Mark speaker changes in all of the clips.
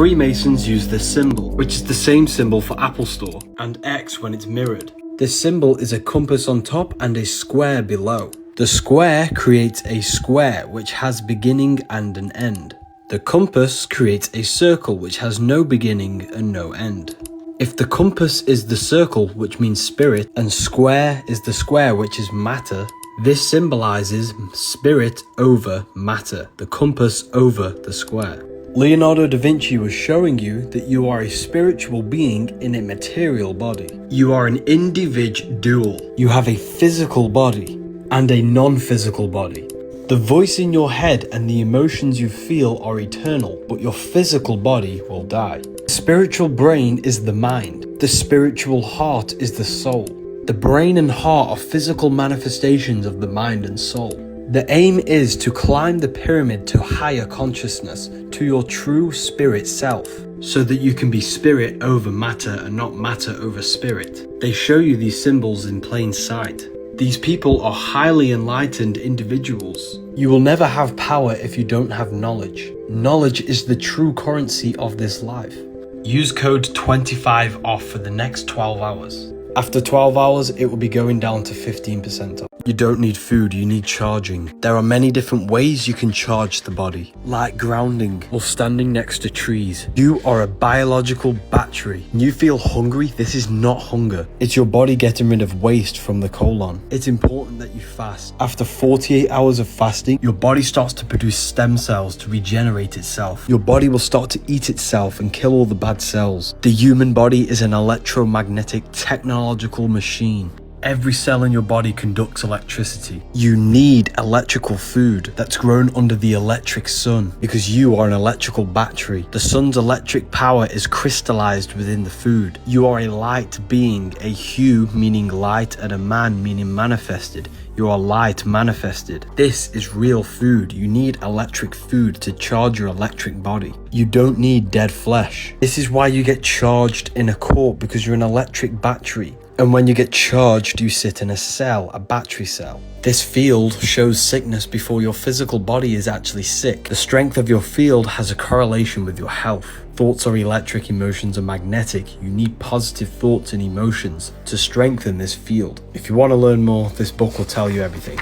Speaker 1: Freemasons use this symbol, which is the same symbol for Apple Store, and X when it's mirrored. This symbol is a compass on top and a square below. The square creates a square which has beginning and an end. The compass creates a circle which has no beginning and no end. If the compass is the circle, which means spirit, and square is the square, which is matter, this symbolizes spirit over matter, the compass over the square. Leonardo da Vinci was showing you that you are a spiritual being in a material body. You are an individual. You have a physical body and a non-physical body. The voice in your head and the emotions you feel are eternal, but your physical body will die. The spiritual brain is the mind. The spiritual heart is the soul. The brain and heart are physical manifestations of the mind and soul. The aim is to climb the pyramid to higher consciousness, to your true spirit self, so that you can be spirit over matter and not matter over spirit. They show you these symbols in plain sight. These people are highly enlightened individuals. You will never have power if you don't have knowledge. Knowledge is the true currency of this life. Use code 25 off for the next 12 hours. After 12 hours, it will be going down to 15% off. You don't need food, you need charging. There are many different ways you can charge the body, like grounding or standing next to trees. You are a biological battery. When you feel hungry, this is not hunger. It's your body getting rid of waste from the colon. It's important that you fast. After 48 hours of fasting, your body starts to produce stem cells to regenerate itself. Your body will start to eat itself and kill all the bad cells. The human body is an electromagnetic technological machine. Every cell in your body conducts electricity. You need electrical food that's grown under the electric sun because you are an electrical battery. The sun's electric power is crystallized within the food. You are a light being, a hue meaning light and a man meaning manifested. You are light manifested. This is real food. You need electric food to charge your electric body. You don't need dead flesh. This is why you get charged in a court, because you're an electric battery. And when you get charged, you sit in a cell, a battery cell. This field shows sickness before your physical body is actually sick. The strength of your field has a correlation with your health. Thoughts are electric, emotions are magnetic. You need positive thoughts and emotions to strengthen this field. If you want to learn more, this book will tell you everything.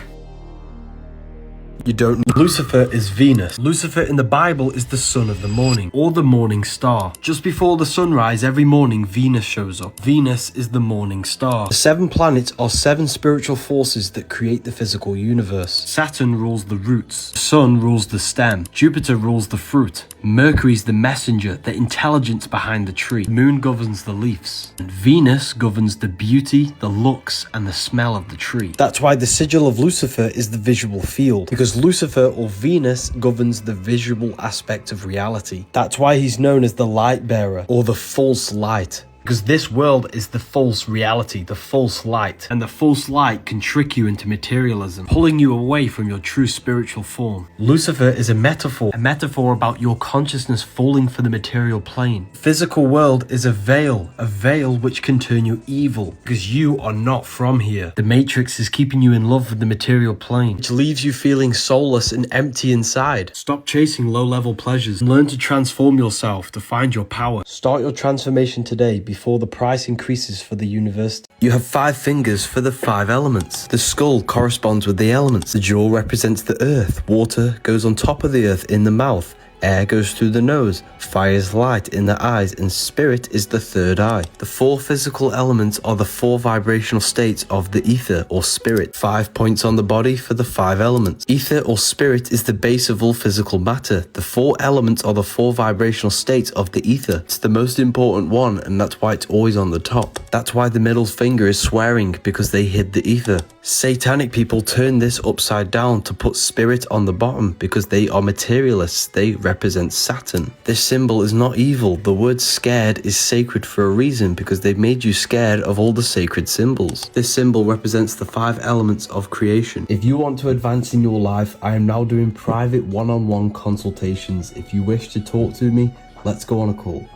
Speaker 1: You don't need. Lucifer is Venus. Lucifer in the Bible is the son of the morning, or the morning star. Just before the sunrise every morning, Venus shows up. Venus is the morning star. The 7 planets are 7 spiritual forces that create the physical universe. Saturn rules the roots. The sun rules the stem. Jupiter rules the fruit. Mercury's the messenger, the intelligence behind the tree. The moon governs the leaves. And Venus governs the beauty, the looks, and the smell of the tree. That's why the sigil of Lucifer is the visual field, because Lucifer or Venus governs the visual aspect of reality. That's why he's known as the light bearer or the false light. Because this world is the false reality, the false light. And the false light can trick you into materialism, pulling you away from your true spiritual form. Lucifer is a metaphor about your consciousness falling for the material plane. Physical world is a veil which can turn you evil, because you are not from here. The matrix is keeping you in love with the material plane, which leaves you feeling soulless and empty inside. Stop chasing low-level pleasures and learn to transform yourself to find your power. Start your transformation today before the price increases for the university. You have 5 fingers for the 5 elements. The skull corresponds with the elements. The jaw represents the earth. Water goes on top of the earth in the mouth. Air goes through the nose, fire is light in the eyes, and spirit is the 3rd eye. The 4 physical elements are the 4 vibrational states of the ether or spirit. 5 points on the body for the 5 elements. Ether or spirit is the base of all physical matter. The 4 elements are the 4 vibrational states of the ether. It's the most important one, and that's why it's always on the top. That's why the middle finger is swearing, because they hid the ether. Satanic people turn this upside down to put spirit on the bottom, because they are materialists. They represents Saturn. This symbol is not evil. The word scared is sacred for a reason, because they've made you scared of all the sacred symbols. This symbol represents the 5 elements of creation. If you want to advance in your life, I am now doing private one-on-one consultations. If you wish to talk to me, let's go on a call.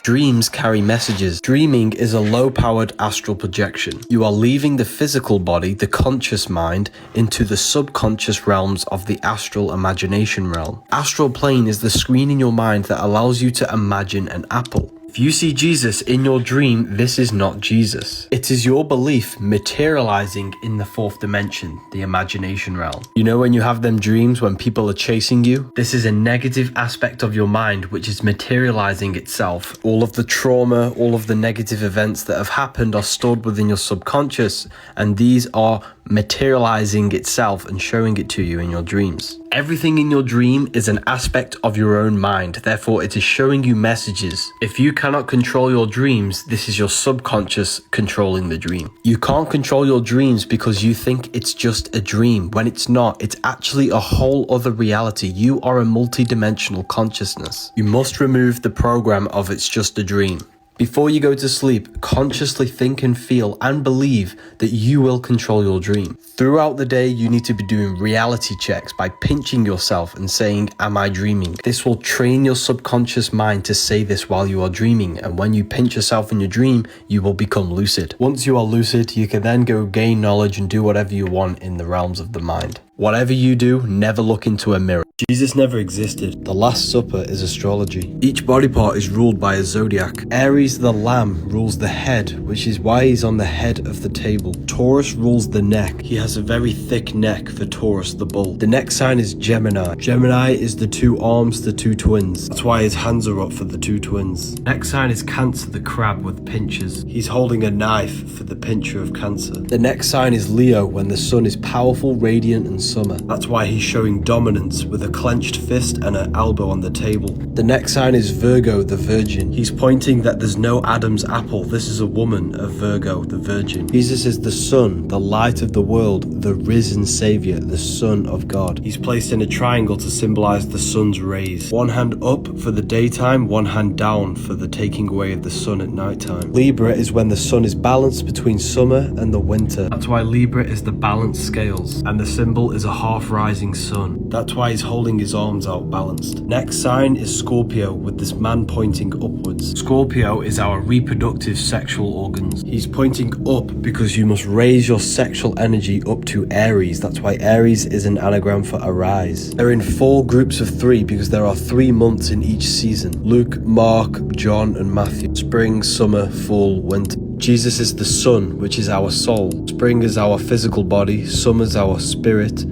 Speaker 1: Dreams carry messages. Dreaming is a low-powered astral projection. You are leaving the physical body, the conscious mind, into the subconscious realms of the astral imagination realm. Astral plane is the screen in your mind that allows you to imagine an apple. If you see Jesus in your dream, this is not Jesus. It is your belief materializing in the fourth dimension, the imagination realm. You know when you have them dreams when people are chasing you? This is a negative aspect of your mind which is materializing itself. All of the trauma, all of the negative events that have happened are stored within your subconscious, and these are materializing itself and showing it to you in your dreams. Everything in your dream is an aspect of your own mind, therefore it is showing you messages. If you cannot control your dreams, this is your subconscious controlling the dream. You can't control your dreams because you think it's just a dream, when it's not. It's actually a whole other reality. You are a multi-dimensional consciousness. You must remove the program of it's just a dream. Before you go to sleep, consciously think and feel and believe that you will control your dream. Throughout the day, you need to be doing reality checks by pinching yourself and saying, am I dreaming? This will train your subconscious mind to say this while you are dreaming, and when you pinch yourself in your dream, you will become lucid. Once you are lucid, you can then go gain knowledge and do whatever you want in the realms of the mind. Whatever you do, never look into a mirror. Jesus never existed. The Last Supper is astrology. Each body part is ruled by a zodiac. Aries the lamb rules the head, which is why he's on the head of the table. Taurus rules the neck. He has a very thick neck for Taurus the bull. The next sign is Gemini. Gemini is the two arms, the two twins. That's why his hands are up for the two twins. Next sign is Cancer the crab with pinchers. He's holding a knife for the pincher of Cancer. The next sign is Leo, when the sun is powerful, radiant and summer. That's why he's showing dominance with a clenched fist and an elbow on the table. The next sign is Virgo the virgin. He's pointing that there's no Adam's apple. This is a woman of Virgo the virgin. Jesus is the sun, the light of the world, the risen savior, the son of God. He's placed in a triangle to symbolize the sun's rays. One hand up for the daytime, one hand down for the taking away of the sun at nighttime. Libra is when the sun is balanced between summer and the winter. That's why Libra is the balanced scales, and the symbol is a half rising sun. That's why he's holding his arms out balanced. Next sign is Scorpio, with this man pointing upwards. Scorpio is our reproductive sexual organs. He's pointing up because you must raise your sexual energy up to Aries. That's why Aries is an anagram for arise. They're in 4 groups of 3 because there are 3 months in each season. Luke, Mark, John and Matthew. Spring, summer, fall, winter. Jesus is the sun, which is our soul. Spring is our physical body. Summer is our spirit.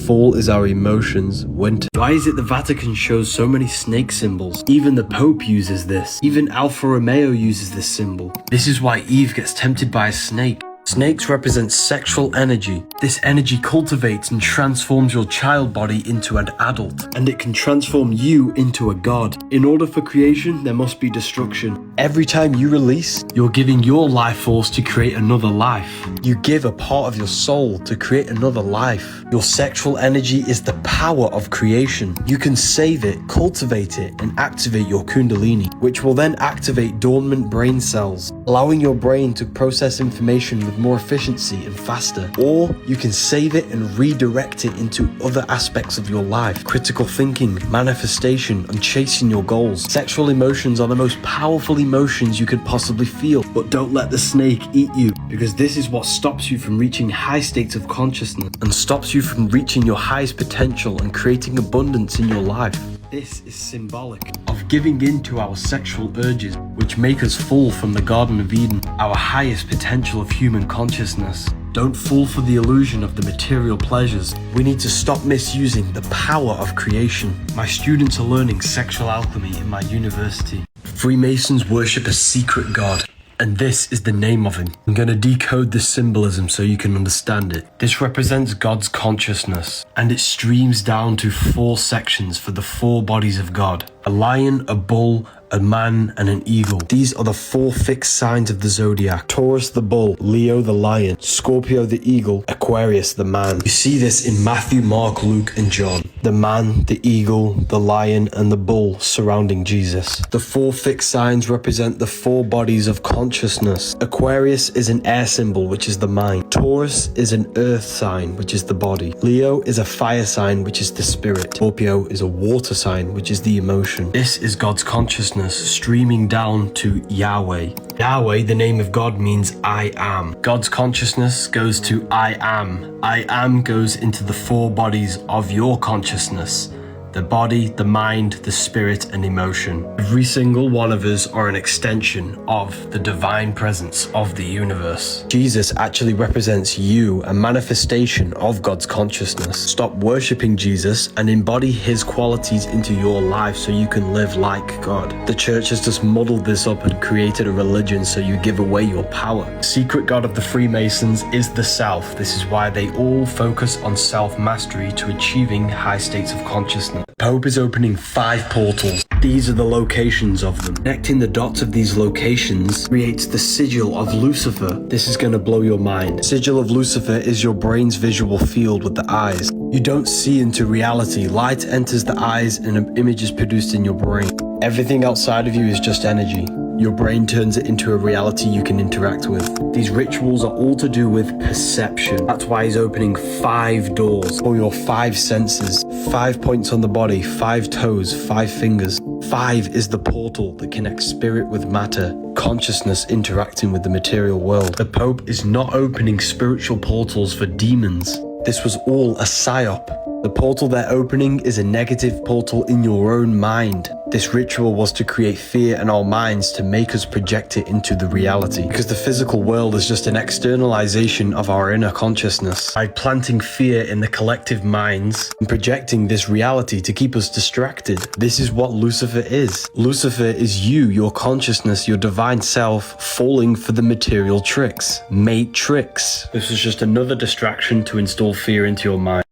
Speaker 1: Fall is our emotions. Winter. Why is it the Vatican shows so many snake symbols? Even the Pope uses this. Even Alfa Romeo uses this symbol. This is why Eve gets tempted by a snake. Snakes represent sexual energy. This energy cultivates and transforms your child body into an adult, and it can transform you into a god. In order for creation, there must be destruction. Every time you release, you're giving your life force to create another life. You give a part of your soul to create another life. Your sexual energy is the power of creation. You can save it, cultivate it, and activate your kundalini, which will then activate dormant brain cells, allowing your brain to process information with more efficiency and faster. Or you can save it and redirect it into other aspects of your life. Critical thinking, manifestation, and chasing your goals. Sexual emotions are the most powerful emotions you could possibly feel, but don't let the snake eat you, because this is what stops you from reaching high states of consciousness and stops you from reaching your highest potential and creating abundance in your life. This is symbolic of giving in to our sexual urges, which make us fall from the Garden of Eden, our highest potential of human consciousness. Don't fall for the illusion of the material pleasures. We need to stop misusing the power of creation. My students are learning sexual alchemy in my university. Freemasons worship a secret god, and this is the name of him. I'm going to decode this symbolism so you can understand it. This represents God's consciousness, and it streams down to 4 sections for the 4 bodies of God: a lion, a bull, a man, and an eagle. These are the 4 fixed signs of the zodiac: Taurus the bull, Leo the lion, Scorpio the eagle, Aquarius the man. You see this in Matthew, Mark, Luke, and John. The man, the eagle, the lion, and the bull surrounding Jesus. The 4 fixed signs represent the 4 bodies of consciousness. Aquarius is an air symbol, which is the mind. Taurus is an earth sign, which is the body. Leo is a fire sign, which is the spirit. Scorpio is a water sign, which is the emotion. This is God's consciousness. consciousness streaming down to Yahweh. Yahweh, the name of God, means I am. God's consciousness goes to I am. I am goes into the four bodies of your consciousness. The body, the mind, the spirit, and emotion. Every single one of us are an extension of the divine presence of the universe. Jesus actually represents you, a manifestation of God's consciousness. Stop worshipping Jesus and embody his qualities into your life so you can live like God. The church has just muddled this up and created a religion so you give away your power. The secret God of the Freemasons is the self. This is why they all focus on self-mastery to achieving high states of consciousness. Pope is opening 5 portals. These are the locations of them. Connecting the dots of these locations creates the sigil of Lucifer. This is going to blow your mind. Sigil of Lucifer is your brain's visual field with the eyes. You don't see into reality. Light enters the eyes and an image is produced in your brain. Everything outside of you is just energy. Your brain turns it into a reality you can interact with. These rituals are all to do with perception. That's why he's opening 5 doors for your 5 senses. 5 points on the body, 5 toes, 5 fingers. 5 is the portal that connects spirit with matter, consciousness interacting with the material world. The Pope is not opening spiritual portals for demons. This was all a psyop. The portal they're opening is a negative portal in your own mind. This ritual was to create fear in our minds to make us project it into the reality. Because the physical world is just an externalization of our inner consciousness. By planting fear in the collective minds and projecting this reality to keep us distracted. This is what Lucifer is. Lucifer is you, your consciousness, your divine self, falling for the material tricks. Matrix. This is just another distraction to install fear into your mind.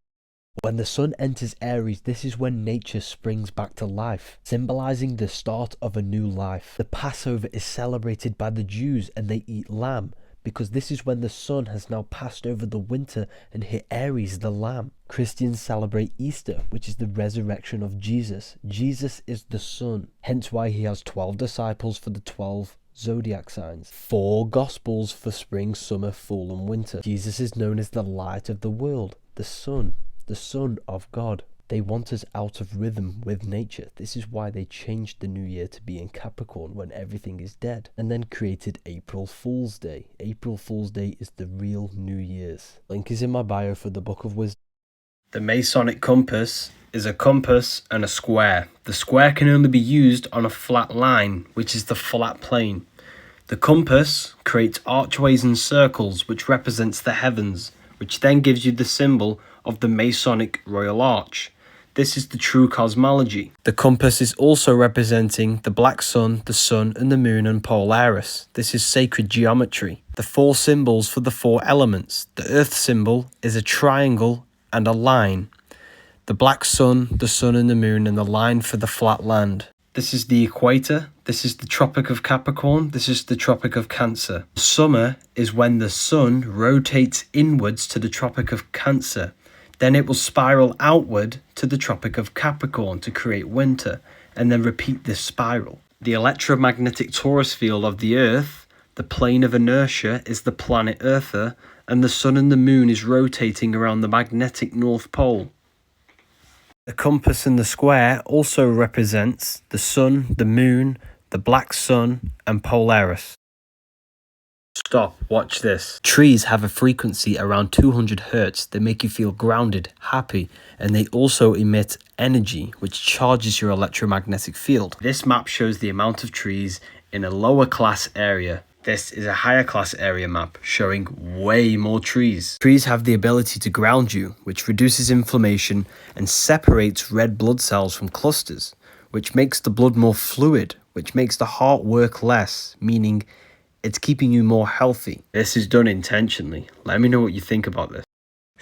Speaker 2: When the sun enters Aries, this is when nature springs back to life, symbolizing the start of a new life. The Passover is celebrated by the Jews and they eat lamb, because this is when the sun has now passed over the winter and hit Aries, the lamb. Christians celebrate Easter, which is the resurrection of Jesus. Jesus is the sun, hence why he has 12 disciples for the 12 zodiac signs, 4 gospels for spring, summer, fall and winter. Jesus is known as the light of the world, the sun of God. They want us out of rhythm with nature. This is why they changed the new year to be in Capricorn when everything is dead, and then created April Fool's Day. April Fool's Day is the real New Year's. Link is in my bio for the Book of Wisdom.
Speaker 1: The Masonic compass is a compass and a square. The square can only be used on a flat line, which is the flat plane. The compass creates archways and circles, which represents the heavens, which then gives you the symbol of the Masonic Royal Arch. This is the true cosmology. The compass is also representing the black sun, and the moon and Polaris. This is sacred geometry. The 4 symbols for the 4 elements. The earth symbol is a triangle and a line. The black sun and the moon, and the line for the flat land. This is the equator. This is the Tropic of Capricorn. This is the Tropic of Cancer. Summer is when the sun rotates inwards to the Tropic of Cancer. Then it will spiral outward to the Tropic of Capricorn to create winter, and then repeat this spiral. The electromagnetic torus field of the Earth, the plane of inertia, is the planet Earther, and the sun and the moon is rotating around the magnetic North Pole. The compass and the square also represents the sun, the moon, the black sun, and Polaris. Stop, watch this. Trees have a frequency around 200 Hz that make you feel grounded, happy, and they also emit energy, which charges your electromagnetic field. This map shows the amount of trees in a lower class area. This is a higher class area map showing way more trees. Trees have the ability to ground you, which reduces inflammation and separates red blood cells from clusters, which makes the blood more fluid, which makes the heart work less, meaning it's keeping you more healthy. This is done intentionally. Let me know what you think about this.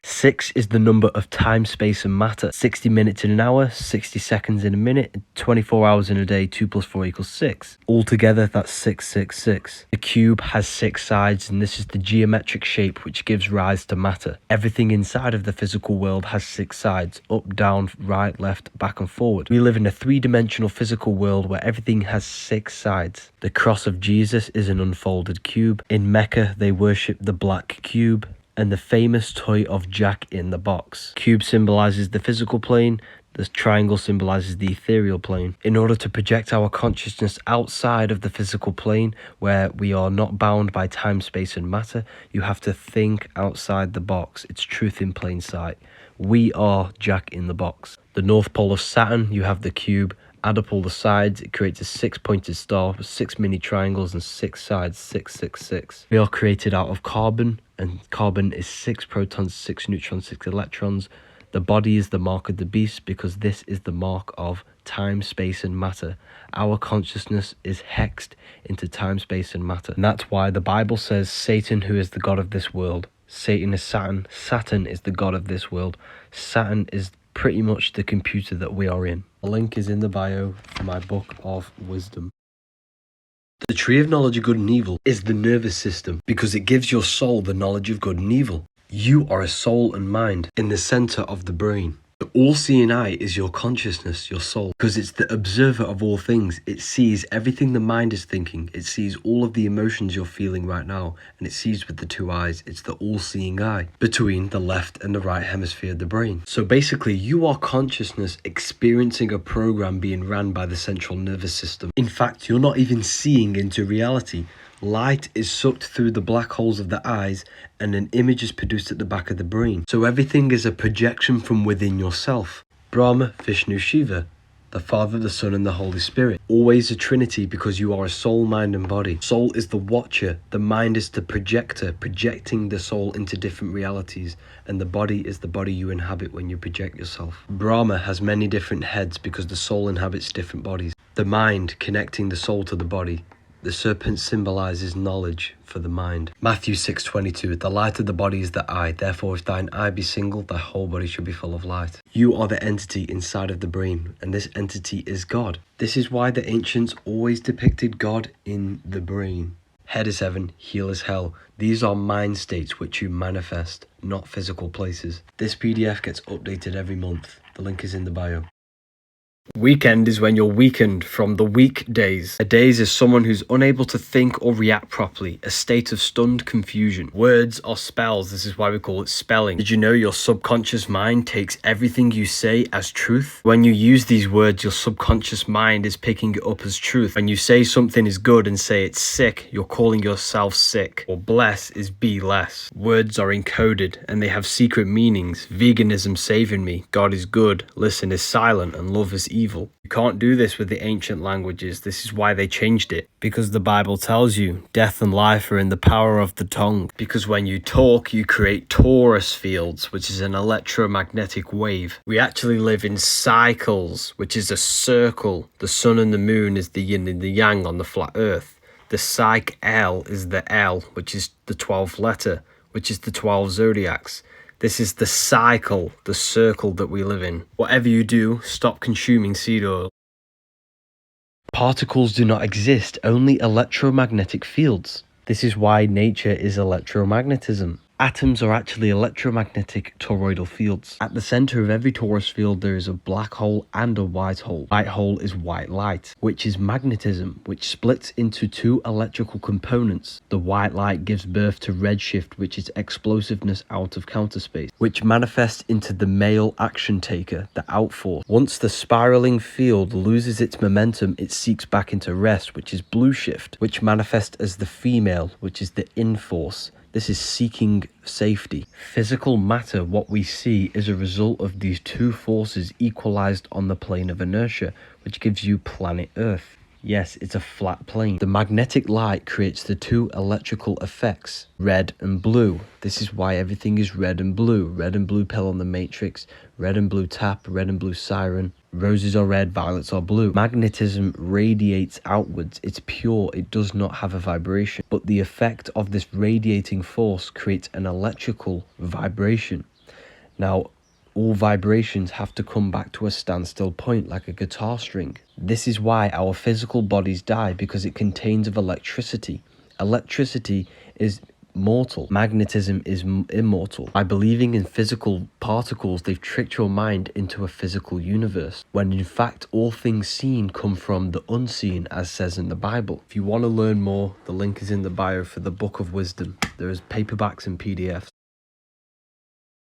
Speaker 1: 6 is the number of time, space and matter. 60 minutes in an hour, 60 seconds in a minute, 24 hours in a day, 2 + 4 = 6. Altogether, that's 666. The cube has 6 sides, and this is the geometric shape which gives rise to matter. Everything inside of the physical world has 6 sides, up, down, right, left, back and forward. We live in a 3-dimensional physical world where everything has 6 sides. The cross of Jesus is an unfolded cube. In Mecca, they worship the black cube and the famous toy of Jack in the Box. Cube symbolizes the physical plane, The triangle symbolizes the ethereal plane. In order to project our consciousness outside of the physical plane, where we are not bound by time, space, and matter, you have to think outside the box. It's truth in plain sight. We are Jack in the box. The North Pole of Saturn, you have the cube. Add up all the sides, it creates a 6-pointed star with 6 mini triangles and 6 sides, 666. We are created out of carbon, and carbon is 6 protons, 6 neutrons, 6 electrons. The body is the mark of the beast because this is the mark of time, space, and matter. Our consciousness is hexed into time, space, and matter. And that's why the Bible says Satan, who is the god of this world. Satan is Saturn. Saturn is the god of this world. Saturn is pretty much the computer that we are in. The link is in the bio for my book of wisdom. The tree of knowledge of good and evil is the nervous system because it gives your soul the knowledge of good and evil. You are a soul and mind in the center of the brain. The all-seeing eye is your consciousness, your soul, because it's the observer of all things. It sees everything the mind is thinking. It sees all of the emotions you're feeling right now, and it sees with the 2 eyes. It's the all-seeing eye between the left and the right hemisphere of the brain. So basically, you are consciousness experiencing a program being ran by the central nervous system. In fact, you're not even seeing into reality. Light is sucked through the black holes of the eyes and an image is produced at the back of the brain. So everything is a projection from within yourself. Brahma, Vishnu, Shiva, the Father, the Son, and the Holy Spirit. Always a trinity because you are a soul, mind, and body. Soul is the watcher, the mind is the projector, projecting the soul into different realities, and the body is the body you inhabit when you project yourself. Brahma has many different heads because the soul inhabits different bodies. The mind connecting the soul to the body. The serpent symbolizes knowledge for the mind. Matthew 6:22, the light of the body is the eye. Therefore, if thine eye be single, thy whole body should be full of light. You are the entity inside of the brain, and this entity is God. This is why the ancients always depicted God in the brain. Head is heaven, heel is hell. These are mind states which you manifest, not physical places. This PDF gets updated every month. The link is in the bio. Weekend is when you're weakened from the weekdays. A daze is someone who's unable to think or react properly, a state of stunned confusion. Words are spells, this is why we call it spelling. Did you know your subconscious mind takes everything you say as truth? When you use these words, your subconscious mind is picking it up as truth. When you say something is good and say it's sick, you're calling yourself sick. Or bless is be less. Words are encoded and they have secret meanings. Veganism saving me, God is good, listen is silent, and love is evil. You can't do this with the ancient languages. This is why they changed it. Because the Bible tells you death and life are in the power of the tongue. Because when you talk, you create torus fields, which is an electromagnetic wave. We actually live in cycles, which is a circle. The sun and the moon is the yin and the yang on the flat earth. The psych L is the L, which is the 12th letter, which is the 12 zodiacs. This is the cycle, the circle that we live in. Whatever you do, stop consuming seed oil. Particles do not exist, only electromagnetic fields. This is why nature is electromagnetism. Atoms are actually electromagnetic toroidal fields. At the center of every torus field there is a black hole and a white hole. White hole is white light, which is magnetism, which splits into 2 electrical components. The white light gives birth to redshift, which is explosiveness out of counter space, which manifests into the male action taker, the outforce. Once the spiraling field loses its momentum, it seeks back into rest, which is blue shift, which manifests as the female, which is the in-force. This is seeking safety. Physical matter, what we see, is a result of these 2 forces equalized on the plane of inertia, which gives you planet Earth. Yes, it's a flat plane. The magnetic light creates the 2 electrical effects, red and blue. This is why everything is red and blue. Red and blue pill on the matrix, red and blue tap, red and blue siren. Roses are red, violets are blue. Magnetism radiates outwards. It's pure. It does not have a vibration. But the effect of this radiating force creates an electrical vibration. Now, all vibrations have to come back to a standstill point like a guitar string. This is why our physical bodies die, because it contains of electricity. Electricity is mortal. Magnetism is immortal. By believing in physical particles, they've tricked your mind into a physical universe, when in fact all things seen come from the unseen, as says in the Bible. If you want to learn more, the link is in the bio for the Book of Wisdom. There is paperbacks and PDFs.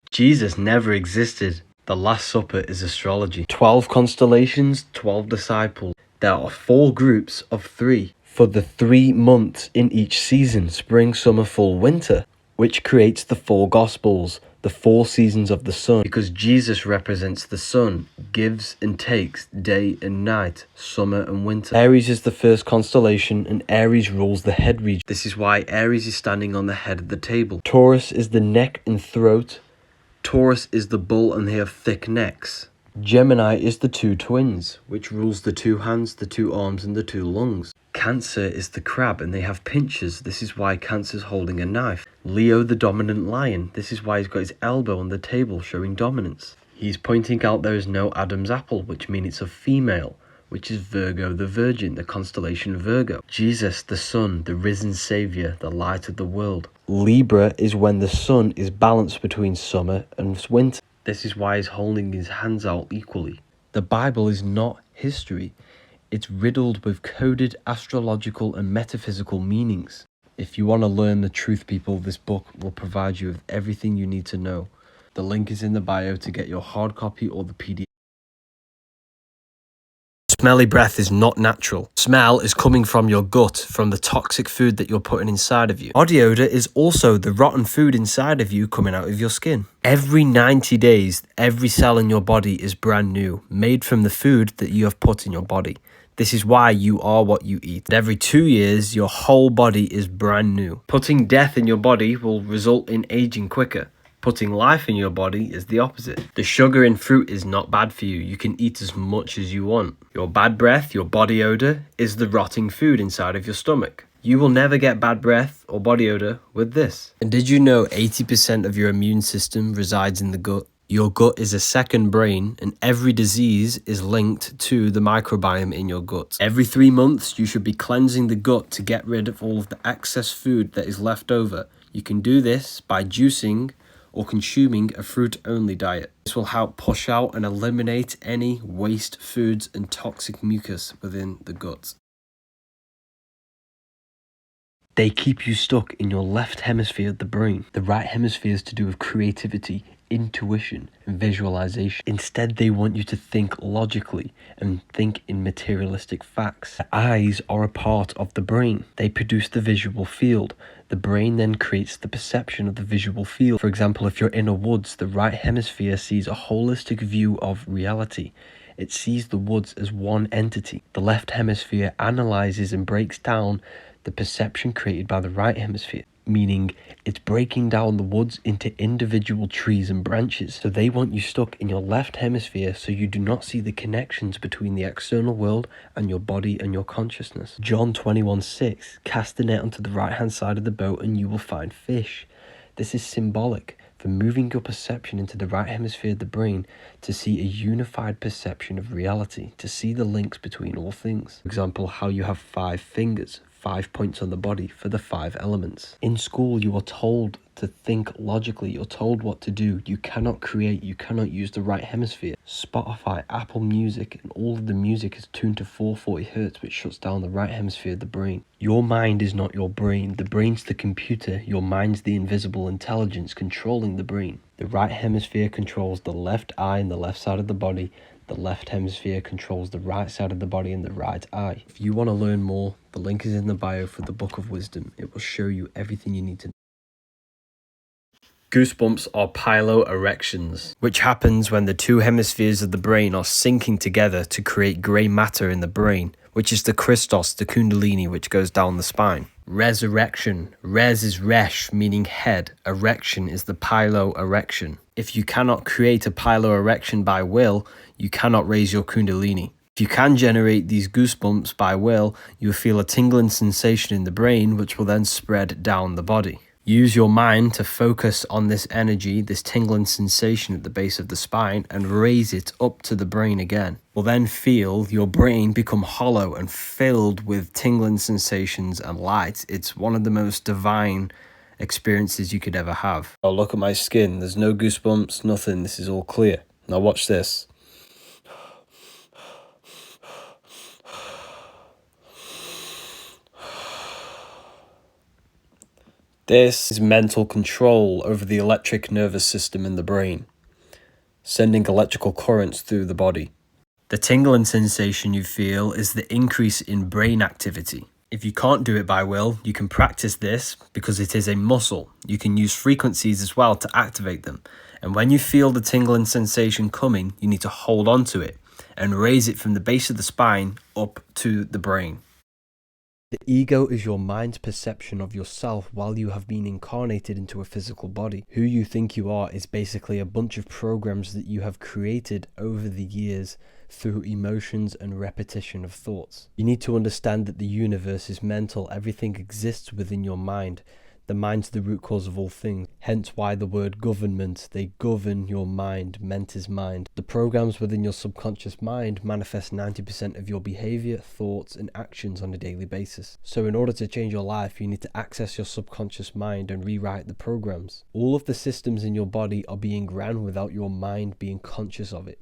Speaker 1: Jesus never existed. The Last Supper is astrology. 12 constellations, 12 disciples. There are 4 groups of 3 for the 3 months in each season, spring, summer, fall, winter, which creates the 4 gospels, the 4 seasons of the sun. Because Jesus represents the sun, gives and takes, day and night, summer and winter. Aries is the first constellation, and Aries rules the head region. This is why Aries is standing on the head of the table. Taurus is the neck and throat. Taurus is the bull, and they have thick necks. Gemini is the 2 twins, which rules the 2 hands, the 2 arms, and the 2 lungs. Cancer is the crab, and they have pinchers. This is why Cancer's holding a knife. Leo, the dominant lion. This is why he's got his elbow on the table, showing dominance. He's pointing out there is no Adam's apple, which means it's a female, which is Virgo, the virgin, the constellation Virgo. Jesus, the sun, the risen savior, the light of the world. Libra is when the sun is balanced between summer and winter. This is why he's holding his hands out equally. The Bible is not history. It's riddled with coded astrological and metaphysical meanings. If you want to learn the truth, people, this book will provide you with everything you need to know. The link is in the bio to get your hard copy or the PDF. Smelly breath is not natural. Smell is coming from your gut, from the toxic food that you're putting inside of you. Body odor is also the rotten food inside of you coming out of your skin. Every 90 days, every cell in your body is brand new, made from the food that you have put in your body. This is why you are what you eat. And every 2 years, your whole body is brand new. Putting death in your body will result in aging quicker. Putting life in your body is the opposite. The sugar in fruit is not bad for you. You can eat as much as you want. Your bad breath, your body odor, is the rotting food inside of your stomach. You will never get bad breath or body odor with this. And did you know 80% of your immune system resides in the gut? Your gut is a second brain, and every disease is linked to the microbiome in your gut. Every 3 months, you should be cleansing the gut to get rid of all of the excess food that is left over. You can do this by juicing or consuming a fruit-only diet. This will help push out and eliminate any waste foods and toxic mucus within the gut. They keep you stuck in your left hemisphere of the brain. The right hemisphere is to do with creativity, intuition, and visualization. Instead, they want you to think logically and think in materialistic facts. The eyes are a part of the brain. They produce the visual field. The brain then creates the perception of the visual field. For example, if you're in a woods, the right hemisphere sees a holistic view of reality. It sees the woods as one entity. The left hemisphere analyzes and breaks down the perception created by the right hemisphere, meaning it's breaking down the woods into individual trees and branches. So they want you stuck in your left hemisphere so you do not see the connections between the external world and your body and your consciousness. John 21:6, cast the net onto the right hand side of the boat and you will find fish. This is symbolic for moving your perception into the right hemisphere of the brain to see a unified perception of reality, to see the links between all things. For example, how you have 5 fingers, 5 points on the body for the 5 elements. In school, you are told to think logically. You're told what to do. You cannot create. You cannot use the right hemisphere. Spotify, Apple Music, and all of the music is tuned to 440 hertz, which shuts down the right hemisphere of the brain. Your mind is not your brain. The brain's the computer. Your mind's the invisible intelligence controlling the brain. The right hemisphere controls the left eye and the left side of the body. The left hemisphere controls the right side of the body and the right eye. If you want to learn more, the link is in the bio for the Book of Wisdom. It will show you everything you need to know. Goosebumps are piloerections, which happens when the 2 hemispheres of the brain are syncing together to create grey matter in the brain, which is the Christos, the Kundalini, which goes down the spine. Resurrection. Res is resh, meaning head. Erection is the piloerection. If you cannot create a piloerection by will, you cannot raise your Kundalini. If you can generate these goosebumps by will, you will feel a tingling sensation in the brain, which will then spread down the body. Use your mind to focus on this energy, this tingling sensation at the base of the spine, and raise it up to the brain again. You'll then feel your brain become hollow and filled with tingling sensations and light. It's one of the most divine experiences you could ever have. Oh, look at my skin. There's no goosebumps, nothing. This is all clear. Now watch this. This is mental control over the electric nervous system in the brain. sending electrical currents through the body. The tingling sensation you feel is the increase in brain activity. If you can't do it by will, you can practice this because it is a muscle. You can use frequencies as well to activate them. And when you feel the tingling sensation coming, you need to hold on to it and raise it from the base of the spine up to the brain.
Speaker 2: The ego is your mind's perception of yourself while you have been incarnated into a physical body. Who you think you are is basically a bunch of programs that you have created over the years through emotions and repetition of thoughts. You need to understand that the universe is mental. Everything exists within your mind. The mind's the root cause of all things, hence why the word government, they govern your mind, ment is mind. The programs within your subconscious mind manifest 90% of your behavior, thoughts and actions on a daily basis. So in order to change your life, you need to access your subconscious mind and rewrite the programs. All of the systems in your body are being ran without your mind being conscious of it.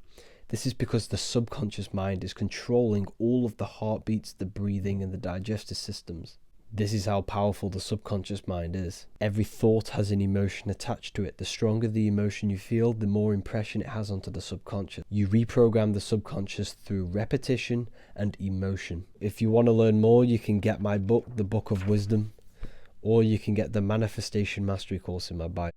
Speaker 2: This is because the subconscious mind is controlling all of the heartbeats, the breathing and the digestive systems. This is how powerful the subconscious mind is. Every thought has an emotion attached to it. The stronger the emotion you feel, the more impression it has onto the subconscious. You reprogram the subconscious through repetition and emotion. If you want to learn more, you can get my book, The Book of Wisdom, or you can get the Manifestation Mastery course in my bio.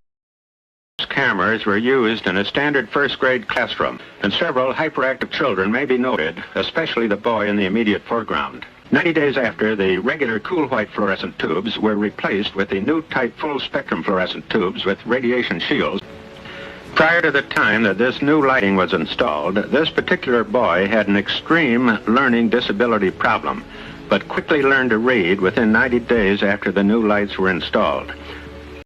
Speaker 3: Cameras were used in a standard first-grade classroom, and several hyperactive children may be noted, especially the boy in the immediate foreground. 90 days after, the regular cool white fluorescent tubes were replaced with the new type full-spectrum fluorescent tubes with radiation shields. Prior to the time that this new lighting was installed, this particular boy had an extreme learning disability problem, but quickly learned to read within 90 days after the new lights were installed.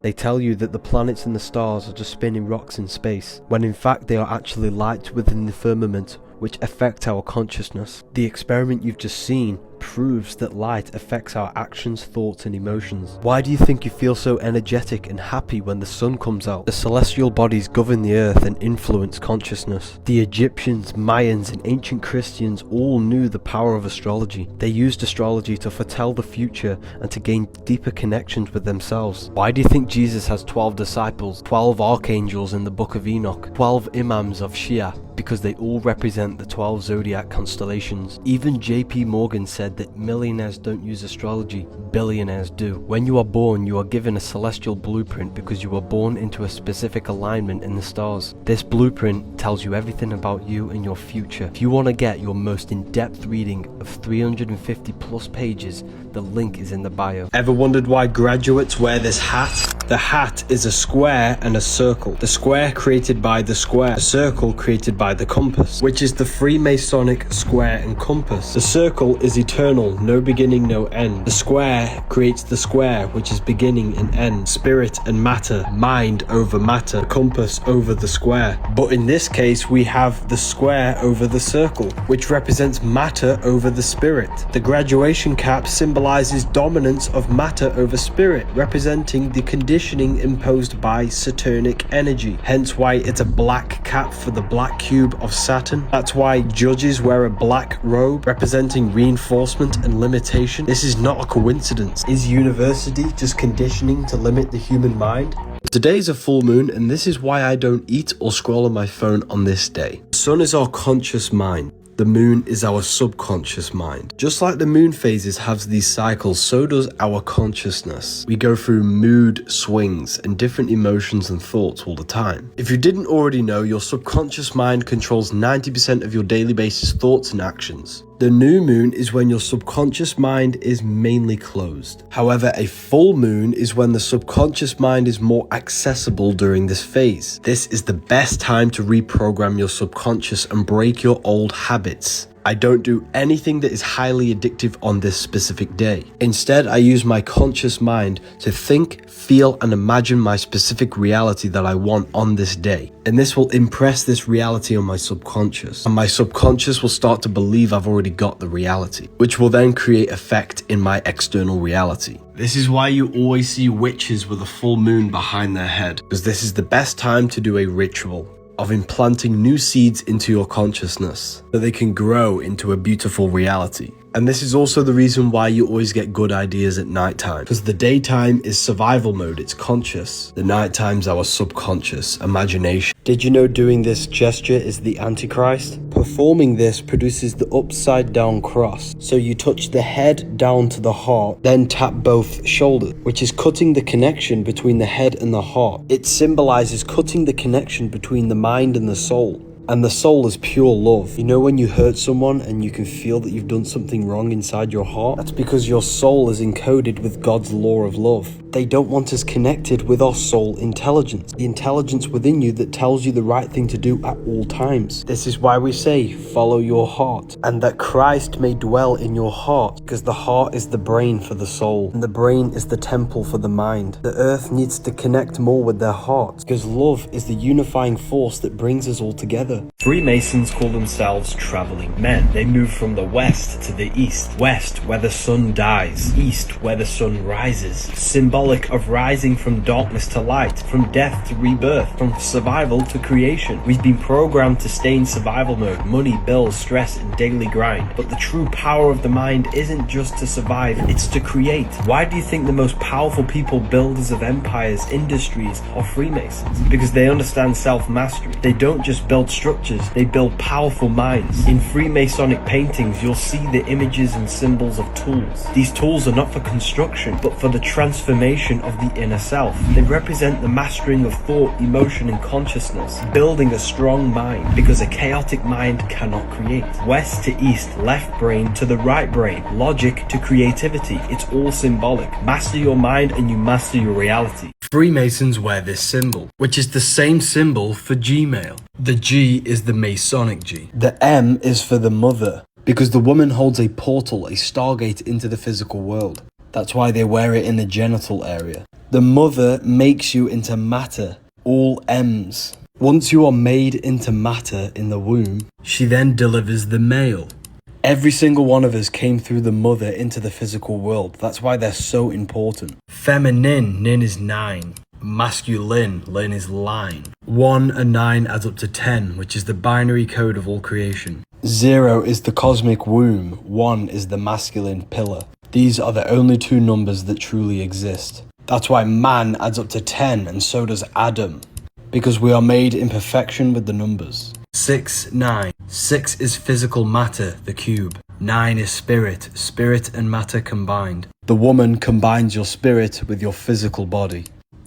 Speaker 2: They tell you that the planets and the stars are just spinning rocks in space, when in fact they are actually lights within the firmament which affect our consciousness. The experiment you've just seen proves that light affects our actions, thoughts and emotions. Why do you think you feel so energetic and happy when the sun comes out? The celestial bodies govern the earth and influence consciousness. The Egyptians, Mayans and ancient Christians all knew the power of astrology. They used astrology to foretell the future and to gain deeper connections with themselves. Why do you think Jesus has 12 disciples, 12 archangels in the book of Enoch, 12 imams of Shia? Because they all represent the 12 zodiac constellations. Even JP Morgan said that millionaires don't use astrology, billionaires do. When you are born, you are given a celestial blueprint because you were born into a specific alignment in the stars. This blueprint tells you everything about you and your future. If you want to get your most in-depth reading of 350 plus pages, the link is in the bio.
Speaker 1: Ever wondered why graduates wear this hat? The hat is a square and a circle. The square created by the square, the circle created by the compass, which is the Freemasonic square and compass. The circle is eternal, no beginning, no end. The square creates the square, which is beginning and end. Spirit and matter, mind over matter, the compass over the square. But in this case, we have the square over the circle, which represents matter over the spirit. The graduation cap symbolizes dominance of matter over spirit, representing the conditioning imposed by Saturnic energy. Hence why it's a black cap for the black cube of Saturn. That's why judges wear a black robe, representing reinforcement and limitation. This is not a coincidence. Is university just conditioning to limit the human mind? Today's a full moon, and this is why I don't eat or scroll on my phone on this day. The sun is our conscious mind. The moon is our subconscious mind. Just like the moon phases have these cycles, so does our consciousness. We go through mood swings and different emotions and thoughts all the time. If you didn't already know, your subconscious mind controls 90% of your daily basis thoughts and actions. The new moon is when your subconscious mind is mainly closed. However, a full moon is when the subconscious mind is more accessible during this phase. This is the best time to reprogram your subconscious and break your old habits. I don't do anything that is highly addictive on this specific day. Instead, I use my conscious mind to think, feel, and imagine my specific reality that I want on this day. And this will impress this reality on my subconscious. And my subconscious will start to believe I've already got the reality, which will then create effect in my external reality. This is why you always see witches with a full moon behind their head, because this is the best time to do a ritual of implanting new seeds into your consciousness so they can grow into a beautiful reality. And this is also the reason why you always get good ideas at nighttime. Because the daytime is survival mode, it's conscious. The nighttime's our subconscious, imagination. Did you know doing this gesture is the Antichrist? Performing this produces the upside down cross. So you touch the head down to the heart, then tap both shoulders, which is cutting the connection between the head and the heart. It symbolizes cutting the connection between the mind and the soul. And the soul is pure love. You know when you hurt someone and you can feel that you've done something wrong inside your heart? That's because your soul is encoded with God's law of love. They don't want us connected with our soul intelligence, the intelligence within you that tells you the right thing to do at all times. This is why we say, follow your heart, and that Christ may dwell in your heart, because the heart is the brain for the soul, and the brain is the temple for the mind. The earth needs to connect more with their heart, because love is the unifying force that brings us all together.
Speaker 2: Freemasons call themselves traveling men. They move from the west to the east. West, where the sun dies. East, where the sun rises. Symbolic of rising from darkness to light, from death to rebirth, from survival to creation. We've been programmed to stay in survival mode, money, bills, stress, and daily grind. But the true power of the mind isn't just to survive, it's to create. Why do you think the most powerful people, builders of empires, industries, are Freemasons? Because they understand self-mastery. They don't just build structures, they build powerful minds. In Freemasonic paintings, you'll see the images and symbols of tools. These tools are not for construction, but for the transformation of the inner self. They represent the mastering of thought, emotion, and consciousness, building a strong mind, because a chaotic mind cannot create. West to east, left brain to the right brain, logic to creativity, it's all symbolic. Master your mind and you master your reality.
Speaker 1: Freemasons wear this symbol, which is the same symbol for Gmail. The G is the Masonic G. The M is for the mother, because the woman holds a portal, a stargate into the physical world. That's why they wear it in the genital area. The mother makes you into matter, all M's. Once you are made into matter in the womb, she then delivers the male. Every single one of us came through the mother into the physical world. That's why they're so important. Feminine, nin is 9. Masculine, lin is line. 1 and 9 adds up to 10, which is the binary code of all creation. 0 is the cosmic womb. 1 is the masculine pillar. These are the only two numbers that truly exist. That's why man adds up to 10, and so does Adam, because we are made in perfection with the numbers. 6, 9. 6 is physical matter, the cube. 9 is spirit, spirit and matter combined. The woman combines your spirit with your physical body.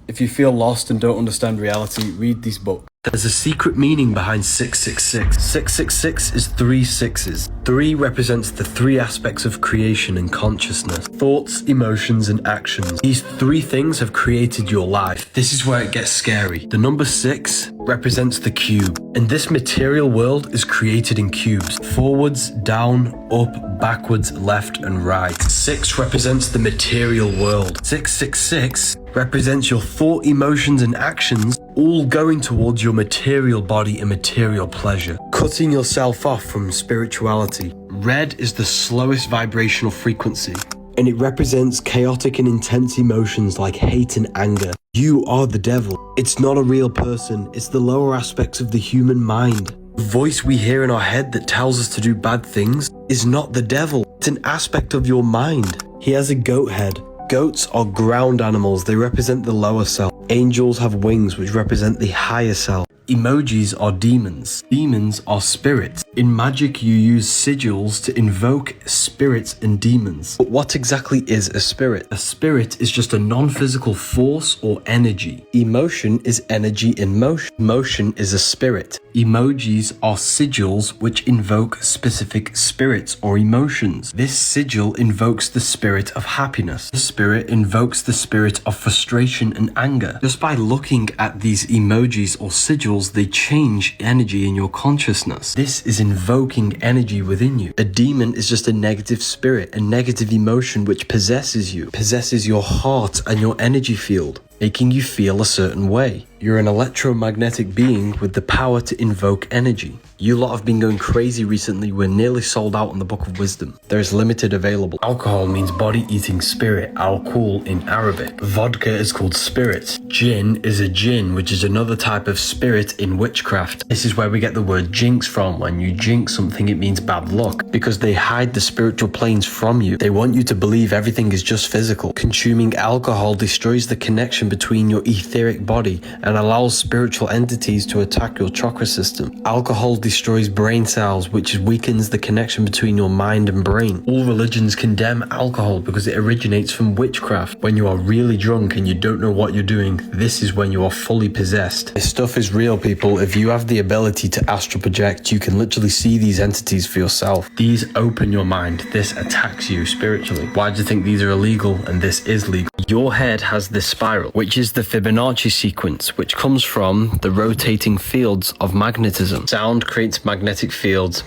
Speaker 1: If you feel lost and don't understand reality, read these books. There's a secret meaning behind 666. 666 is 3 sixes. 3 represents the 3 aspects of creation and consciousness. Thoughts, emotions, and actions. These 3 things have created your life. This is where it gets scary. The number 6 represents the cube. And this material world is created in cubes. Forwards, down, up, backwards, left, and right. 6 represents the material world. 666 represents your thought, emotions, and actions all going towards your material body and material pleasure. Cutting yourself off from spirituality. Red is the slowest vibrational frequency, and it represents chaotic and intense emotions like hate and anger. You are the devil. It's not a real person, it's the lower aspects of the human mind. The voice we hear in our head that tells us to do bad things is not the devil, it's an aspect of your mind. He has a goat head. Goats are ground animals, they represent the lower self. Angels have wings, which represent the higher self. Emojis are demons. Demons are spirits. In magic, you use sigils to invoke spirits and demons. But what exactly is a spirit? A spirit is just a non-physical force or energy. Emotion is energy in motion. Motion is a spirit. Emojis are sigils which invoke specific spirits or emotions. This sigil invokes the spirit of happiness. The spirit invokes the spirit of frustration and anger. Just by looking at these emojis or sigils, they change energy in your consciousness. This is invoking energy within you. A demon is just a negative spirit, a negative emotion which possesses you, possesses your heart and your energy field. making you feel a certain way. You're an electromagnetic being with the power to invoke energy. You lot have been going crazy recently. We're nearly sold out on the Book of Wisdom. There is limited available. Alcohol means body-eating spirit, al-Kul in Arabic. Vodka is called spirit. Jinn is a jinn, which is another type of spirit in witchcraft. This is where we get the word jinx from. When you jinx something, it means bad luck, because they hide the spiritual planes from you. They want you to believe everything is just physical. Consuming alcohol destroys the connection between your etheric body and allows spiritual entities to attack your chakra system. Alcohol destroys brain cells, which weakens the connection between your mind and brain. All religions condemn alcohol because it originates from witchcraft. When you are really drunk and you don't know what you're doing, this is when you are fully possessed. This stuff is real, people. If you have the ability to astral project, you can literally see these entities for yourself. These open your mind. This attacks you spiritually. Why do you think these are illegal and this is legal? Your head has this spiral, which is the Fibonacci sequence, which comes from the rotating fields of magnetism. Sound creates magnetic fields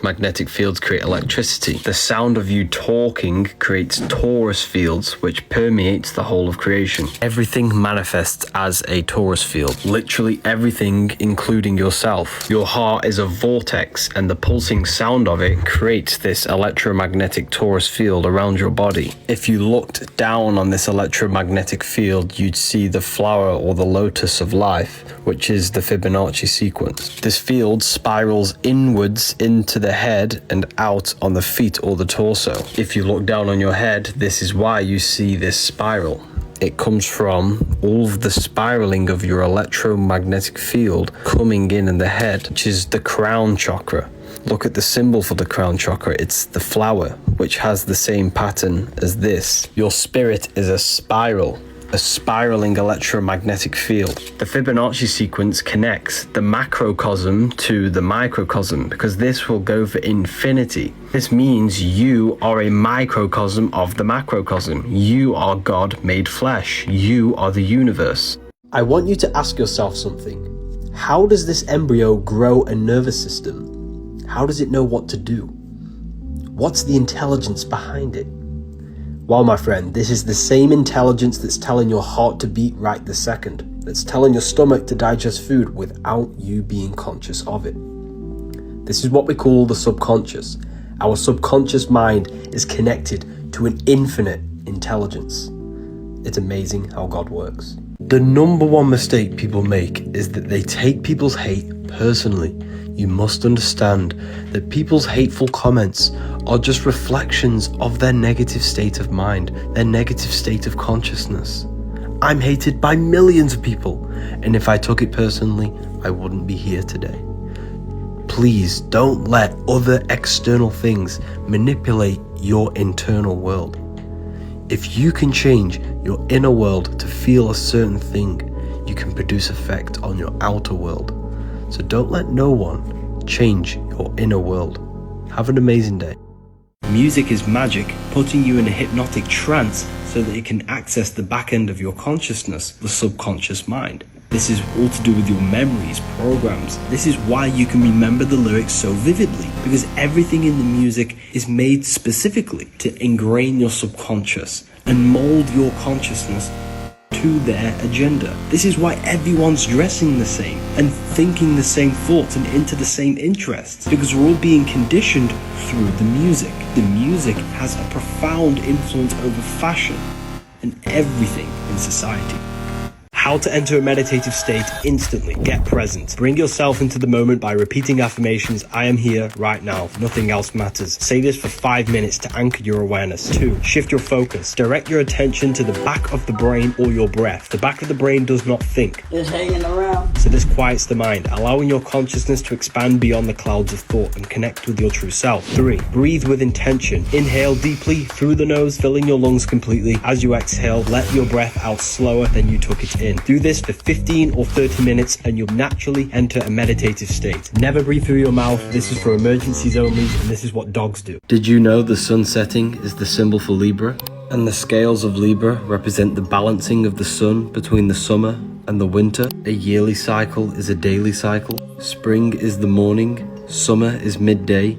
Speaker 1: create electricity. The sound of you talking creates torus fields, which permeates the whole of creation. Everything manifests as a torus field. Literally everything, including yourself. Your heart is a vortex, and the pulsing sound of it creates this electromagnetic torus field around your body. If you looked down on this electromagnetic field, you'd see the flower or the lotus of life, which is the Fibonacci sequence. This field spirals inwards into the head and out on the feet or the torso. If you look down on your head, this is why you see this spiral. It comes from all of the spiraling of your electromagnetic field coming in the head, which is the crown chakra. Look at the symbol for the crown chakra. It's the flower, which has the same pattern as this. Your spirit is a spiral, a spiraling electromagnetic field. The Fibonacci sequence connects the macrocosm to the microcosm, because this will go for infinity. This means you are a microcosm of the macrocosm. You are God made flesh. You are the universe. I want you to ask yourself something. How does this embryo grow a nervous system? How does it know what to do? What's the intelligence behind it? Well, my friend, this is the same intelligence that's telling your heart to beat right this second, that's telling your stomach to digest food without you being conscious of it. This is what we call the subconscious. Our subconscious mind is connected to an infinite intelligence. It's amazing how God works. The number one mistake people make is that they take people's hate personally. You must understand that people's hateful comments are just reflections of their negative state of mind, their negative state of consciousness. I'm hated by millions of people, and if I took it personally, I wouldn't be here today. Please don't let other external things manipulate your internal world. If you can change your inner world to feel a certain thing, you can produce effect on your outer world. So don't let no one change your inner world. Have an amazing day. Music is magic, putting you in a hypnotic trance so that it can access the back end of your consciousness, the subconscious mind. This is all to do with your memories, programs. This is why you can remember the lyrics so vividly, because everything in the music is made specifically to ingrain your subconscious and mold your consciousness to their agenda. This is why everyone's dressing the same and thinking the same thoughts and into the same interests, because we're all being conditioned through the music. The music has a profound influence over fashion and everything in society. How to enter a meditative state instantly. Get present. Bring yourself into the moment by repeating affirmations. I am here right now. Nothing else matters. Say this for 5 minutes to anchor your awareness. 2. Shift your focus. Direct your attention to the back of the brain or your breath. The back of the brain does not think.
Speaker 4: Just hanging around.
Speaker 1: So this quiets the mind, allowing your consciousness to expand beyond the clouds of thought and connect with your true self. 3. Breathe with intention. Inhale deeply through the nose, filling your lungs completely. As you exhale, let your breath out slower than you took it in. Do this for 15 or 30 minutes and you'll naturally enter a meditative state. Never breathe through your mouth. This is for emergencies only, and this is what dogs do. Did you know the sun setting is the symbol for Libra? And the scales of Libra represent the balancing of the sun between the summer and the winter. A yearly cycle is a daily cycle. Spring is the morning, summer is midday,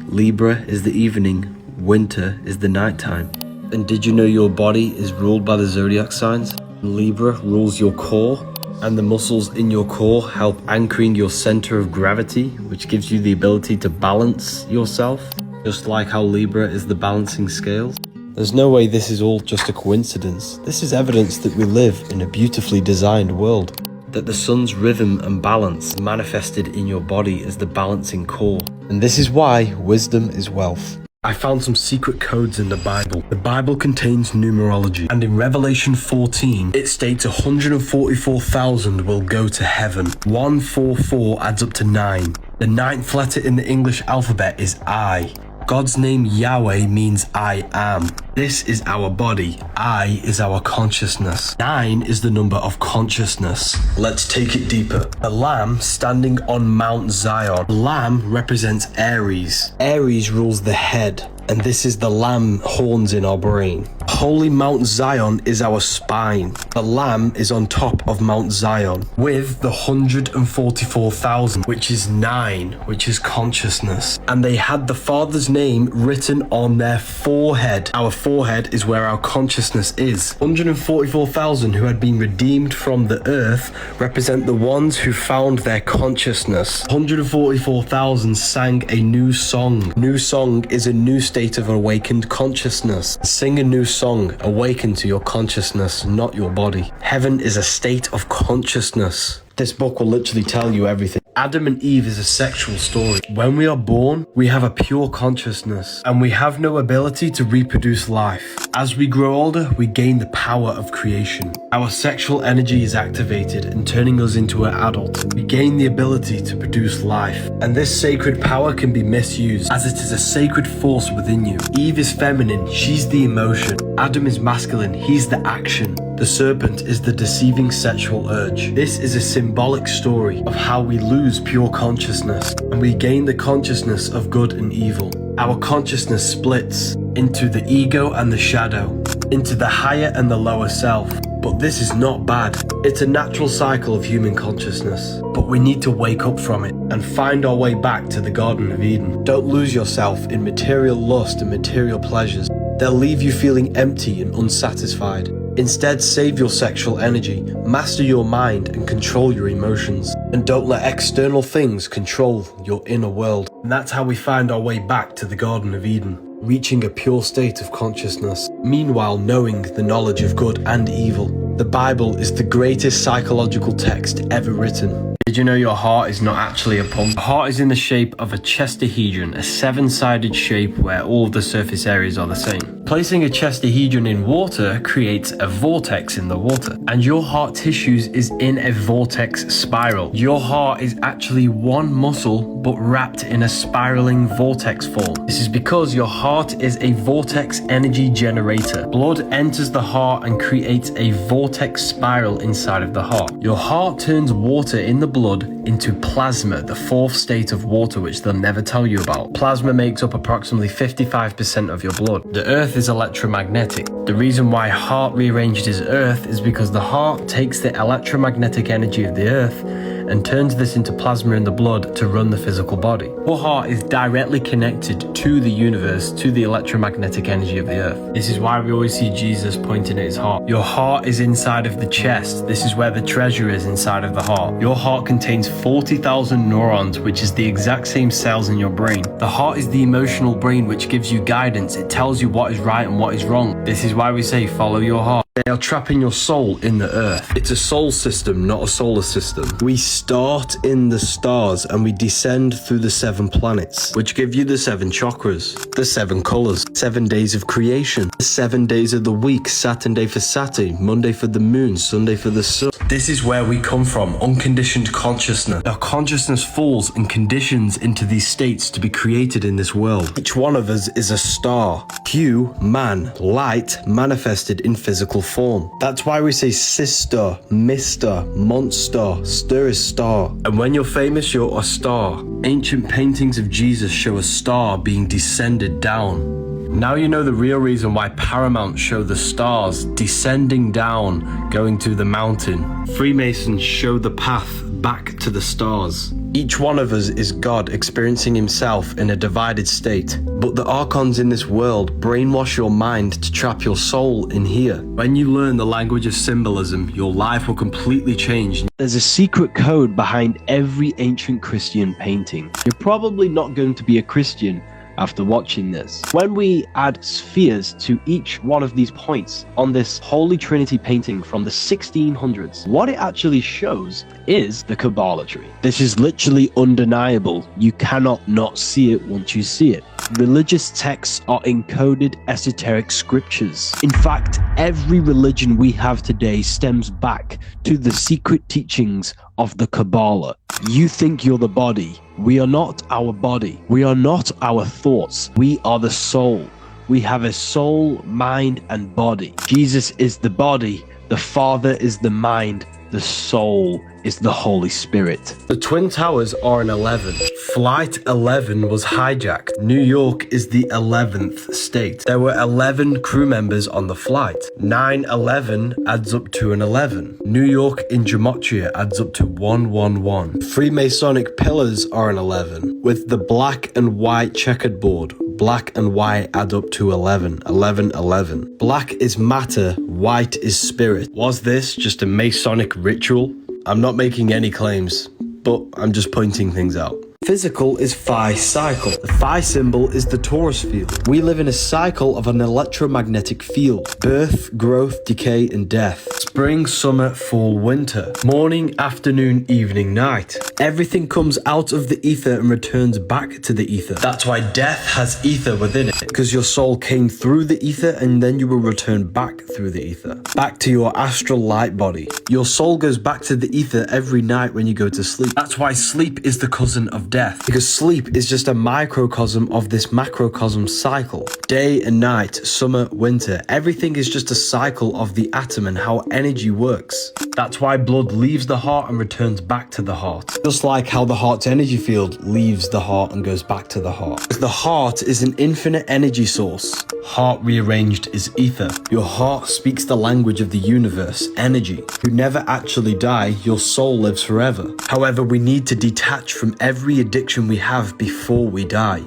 Speaker 1: Libra is the evening, winter is the nighttime. And did you know your body is ruled by the zodiac signs? Libra rules your core, and the muscles in your core help anchoring your center of gravity, which gives you the ability to balance yourself, just like how Libra is the balancing scales. There's no way this is all just a coincidence. This is evidence that we live in a beautifully designed world, that the sun's rhythm and balance manifested in your body as the balancing core. And this is why wisdom is wealth. I found some secret codes in the Bible. The Bible contains numerology, and in Revelation 14, it states 144,000 will go to heaven. 144 adds up to 9. The 9th letter in the English alphabet is I. God's name Yahweh means I am. This is our body. I is our consciousness. 9 is the number of consciousness. Let's take it deeper. The lamb standing on Mount Zion. Lamb represents Aries. Aries rules the head, and this is the lamb horns in our brain. Holy Mount Zion is our spine. The lamb is on top of Mount Zion with the 144,000, which is 9, which is consciousness. And they had the Father's name written on their forehead. Our forehead is where our consciousness is. 144,000 who had been redeemed from the earth represent the ones who found their consciousness. 144,000 sang a new song. New song is a new state of awakened consciousness. Sing a new song, awaken to your consciousness, not your body. Heaven is a state of consciousness. This book will literally tell you everything. Adam and Eve is a sexual story. When we are born, we have a pure consciousness, and we have no ability to reproduce life. As we grow older, we gain the power of creation. Our sexual energy is activated and turning us into an adult. We gain the ability to produce life, and this sacred power can be misused, as it is a sacred force within you. Eve is feminine, she's the emotion. Adam is masculine, he's the action. The serpent is the deceiving sexual urge. This is a symbolic story of how we lose pure consciousness and we gain the consciousness of good and evil. Our consciousness splits into the ego and the shadow, into the higher and the lower self. But this is not bad. It's a natural cycle of human consciousness. But we need to wake up from it and find our way back to the Garden of Eden. Don't lose yourself in material lust and material pleasures. They'll leave you feeling empty and unsatisfied. Instead, save your sexual energy, master your mind and control your emotions. And don't let external things control your inner world. And that's how we find our way back to the Garden of Eden, reaching a pure state of consciousness, meanwhile knowing the knowledge of good and evil. The Bible is the greatest psychological text ever written. Did you know your heart is not actually a pump? The heart is in the shape of a chestahedron, a 7-sided shape where all of the surface areas are the same. Placing a chestahedron in water creates a vortex in the water, and your heart tissues is in a vortex spiral. Your heart is actually one muscle but wrapped in a spiraling vortex form. This is because your heart is a vortex energy generator. Blood enters the heart and creates a vortex spiral inside of the heart. Your heart turns water in the blood into plasma, the 4th state of water, which they'll never tell you about. Plasma makes up approximately 55% of your blood. The earth is electromagnetic. The reason why heart rearranged is earth is because the heart takes the electromagnetic energy of the earth and turns this into plasma in the blood to run the physical body. Your heart is directly connected to the universe, to the electromagnetic energy of the earth. This is why we always see Jesus pointing at his heart. Your heart is inside of the chest. This is where the treasure is, inside of the heart. Your heart contains 40,000 neurons, which is the exact same cells in your brain. The heart is the emotional brain which gives you guidance. It tells you what is right and what is wrong. This is why we say follow your heart. They are trapping your soul in the earth. It's a soul system, not a solar system. We start in the stars and we descend through the 7 planets, which give you the 7 chakras, the 7 colors, 7 days of creation, the 7 days of the week, Saturday for Saturn, Monday for the moon, Sunday for the sun. This is where we come from, unconditioned consciousness. Our consciousness falls and conditions into these states to be created in this world. Each one of us is a star. Hue, man, light, manifested in physical form. That's why we say sister, mister, monster, stir is star. And when you're famous, you're a star. Ancient paintings of Jesus show a star being descended down. Now you know the real reason why Paramount show the stars descending down, going to the mountain. Freemasons show the path back to the stars. Each one of us is God experiencing himself in a divided state. But the archons in this world brainwash your mind to trap your soul in here. When you learn the language of symbolism, your life will completely change. There's a secret code behind every ancient Christian painting. You're probably not going to be a Christian after watching this. When we add spheres to each one of these points on this Holy Trinity painting from the 1600s, what it actually shows is the Kabbalah tree. This is literally undeniable. You cannot not see it once you see it. Religious texts are encoded esoteric scriptures. In fact, every religion we have today stems back to the secret teachings of the Kabbalah. You think you're the body. We are not our body. We are not our thoughts. We are the soul. We have a soul, mind, and body. Jesus is the body. The Father is the mind. The soul is the Holy Spirit. The Twin Towers are an 11. Flight 11 was hijacked. New York is the 11th state. There were 11 crew members on the flight. 9/11 adds up to an 11. New York in gematria adds up to 111. Freemasonic pillars are an 11. With the black and white checkered board, black and white add up to 11. 11, 11. Black is matter, white is spirit. Was this just a Masonic ritual? I'm not making any claims, but I'm just pointing things out. Physical is Phi cycle. The Phi symbol is the Taurus field. We live in a cycle of an electromagnetic field. Birth, growth, decay, and death. Spring, summer, fall, winter. Morning, afternoon, evening, night. Everything comes out of the ether and returns back to the ether. That's why death has ether within it, because your soul came through the ether and then you will return back through the ether. Back to your astral light body. Your soul goes back to the ether every night when you go to sleep. That's why sleep is the cousin of death, because sleep is just a microcosm of this macrocosm cycle. Day and night, summer, winter, everything is just a cycle of the atom and how energy works. That's why blood leaves the heart and returns back to the heart. Just like how the heart's energy field leaves the heart and goes back to the heart. The heart is an infinite energy source. Heart rearranged is ether. Your heart speaks the language of the universe, energy. You never actually die, your soul lives forever. However, we need to detach from every addiction we have before we die.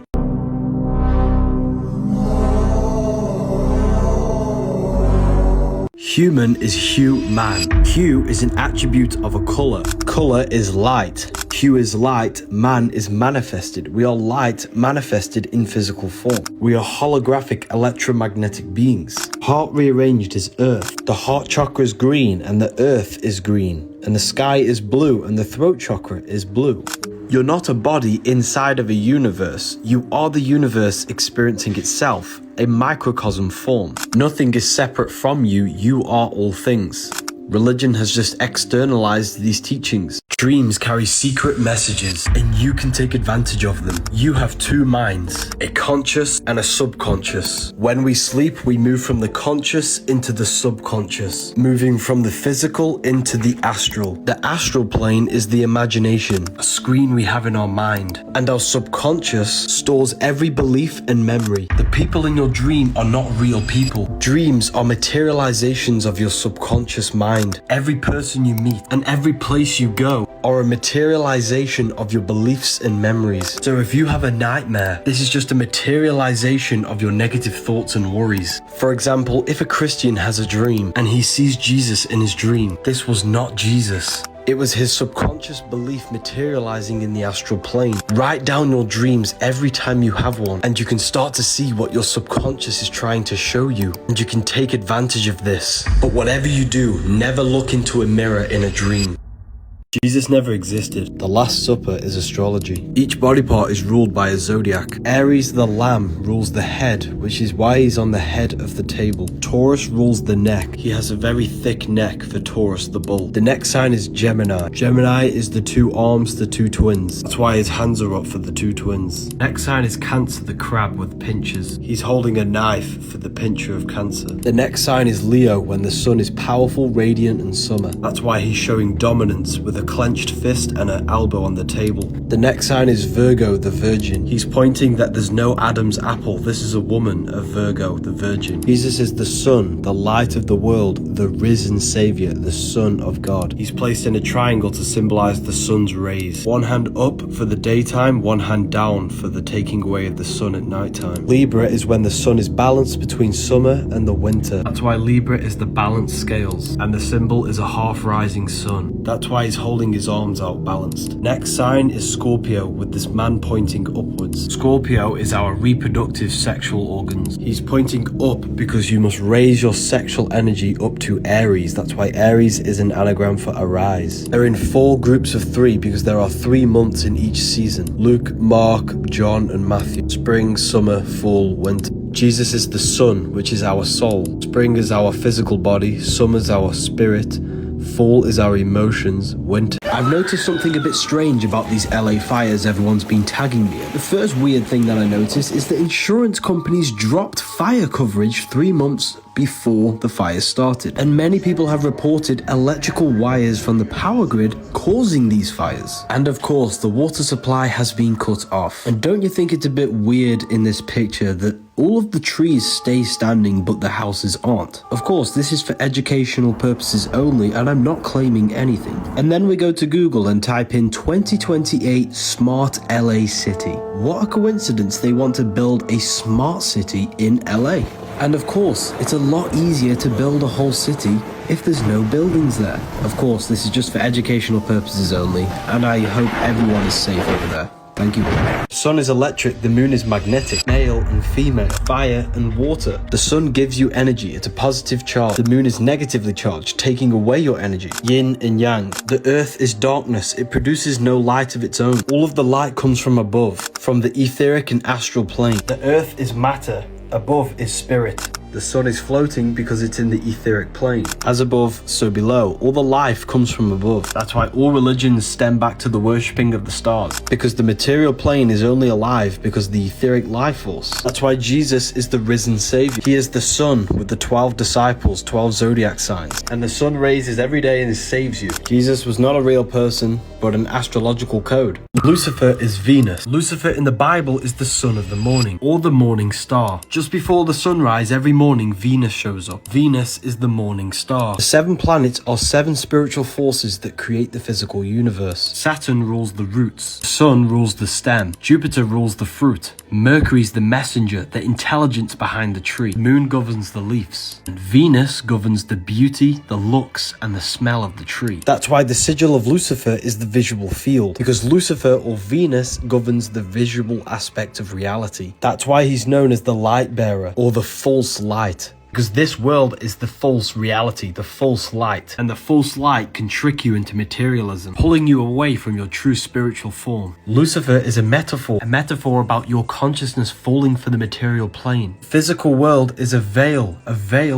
Speaker 1: Human is hue man. Hue is an attribute of a color. Color is light. Hue is light. Man is manifested. We are light manifested in physical form. We are holographic electromagnetic beings. Heart rearranged is earth. The heart chakra is green and the earth is green. And the sky is blue and the throat chakra is blue. You're not a body inside of a universe. You are the universe experiencing itself, a microcosm form. Nothing is separate from you. You are all things. Religion has just externalized these teachings. Dreams carry secret messages, and you can take advantage of them. You have two minds, a conscious and a subconscious. When we sleep, we move from the conscious into the subconscious, moving from the physical into the astral. The astral plane is the imagination, a screen we have in our mind, and our subconscious stores every belief and memory. The people in your dream are not real people. Dreams are materializations of your subconscious mind. Every person you meet and every place you go are a materialization of your beliefs and memories. So if you have a nightmare, this is just a materialization of your negative thoughts and worries. For example, if a Christian has a dream and he sees Jesus in his dream, this was not Jesus. It was his subconscious belief materializing in the astral plane. Write down your dreams every time you have one, and you can start to see what your subconscious is trying to show you, and you can take advantage of this. But whatever you do, never look into a mirror in a dream. Jesus never existed. The Last Supper is astrology. Each body part is ruled by a zodiac. Aries the lamb rules the head, which is why he's on the head of the table. Taurus rules the neck. He has a very thick neck for Taurus the bull. The next sign is Gemini. Gemini is the two arms, the two twins. That's why his hands are up for the two twins. Next sign is Cancer the crab with pinchers. He's holding a knife for the pincher of Cancer. The next sign is Leo when the sun is powerful, radiant and summer. That's why he's showing dominance with a clenched fist and an elbow on the table. The next sign is Virgo, the Virgin. He's pointing that there's no Adam's apple. This is a woman, a Virgo, the Virgin. Jesus is the sun, the light of the world, the risen Savior, the Son of God. He's placed in a triangle to symbolize the sun's rays. One hand up for the daytime, one hand down for the taking away of the sun at nighttime. Libra is when the sun is balanced between summer and the winter. That's why Libra is the balanced scales, and the symbol is a half rising sun. That's why he's holding his arms out balanced. Next sign is Scorpio, with this man pointing upwards. Scorpio is our reproductive sexual organs. He's pointing up because you must raise your sexual energy up to Aries. That's why Aries is an anagram for arise. They're in 4 groups of 3 because there are 3 months in each season: Luke, Mark, John and Matthew. Spring, summer, fall, winter. Jesus is the sun, which is our soul. Spring is our physical body, summer is our spirit, fall is our emotions, winter. I've noticed something a bit strange about these LA fires everyone's been tagging me in. The first weird thing that I noticed is that insurance companies dropped fire coverage 3 months before the fire started. And many people have reported electrical wires from the power grid causing these fires. And of course, the water supply has been cut off. And don't you think it's a bit weird in this picture that all of the trees stay standing but the houses aren't? Of course, this is for educational purposes only, and I'm not claiming anything. And then we go to Google and type in 2028 Smart LA City. What a coincidence they want to build a smart city in LA. And of course, it's a lot easier to build a whole city if there's no buildings there. Of course, this is just for educational purposes only, and I hope everyone is safe over there. Thank you. The sun is electric, the moon is magnetic, male and female, fire and water. The sun gives you energy, it's a positive charge. The moon is negatively charged, taking away your energy. Yin and yang. The earth is darkness, it produces no light of its own. All of the light comes from above, from the etheric and astral plane. The earth is matter, above is spirit. The sun is floating because it's in the etheric plane. As above, so below. All the life comes from above. That's why all religions stem back to the worshipping of the stars. Because the material plane is only alive because of the etheric life force. That's why Jesus is the risen Savior. He is the sun with the 12 disciples, 12 zodiac signs. And the sun raises every day and saves you. Jesus was not a real person, but an astrological code. Lucifer is Venus. Lucifer in the Bible is the son of the morning, or the morning star. Just before the sunrise every morning, Venus shows up. Venus is the morning star. The 7 planets are 7 spiritual forces that create the physical universe. Saturn rules the roots. The sun rules the stem. Jupiter rules the fruit. Mercury's the messenger, the intelligence behind the tree. The moon governs the leaves. And Venus governs the beauty, the looks, and the smell of the tree. That's why the sigil of Lucifer is the visual field, because Lucifer or Venus governs the visual aspect of reality. That's why he's known as the light bearer or the false light. Because this world is the false reality, the false light. And the false light can trick you into materialism, pulling you away from your true spiritual form. Lucifer is a metaphor about your consciousness falling for the material plane. The physical world is a veil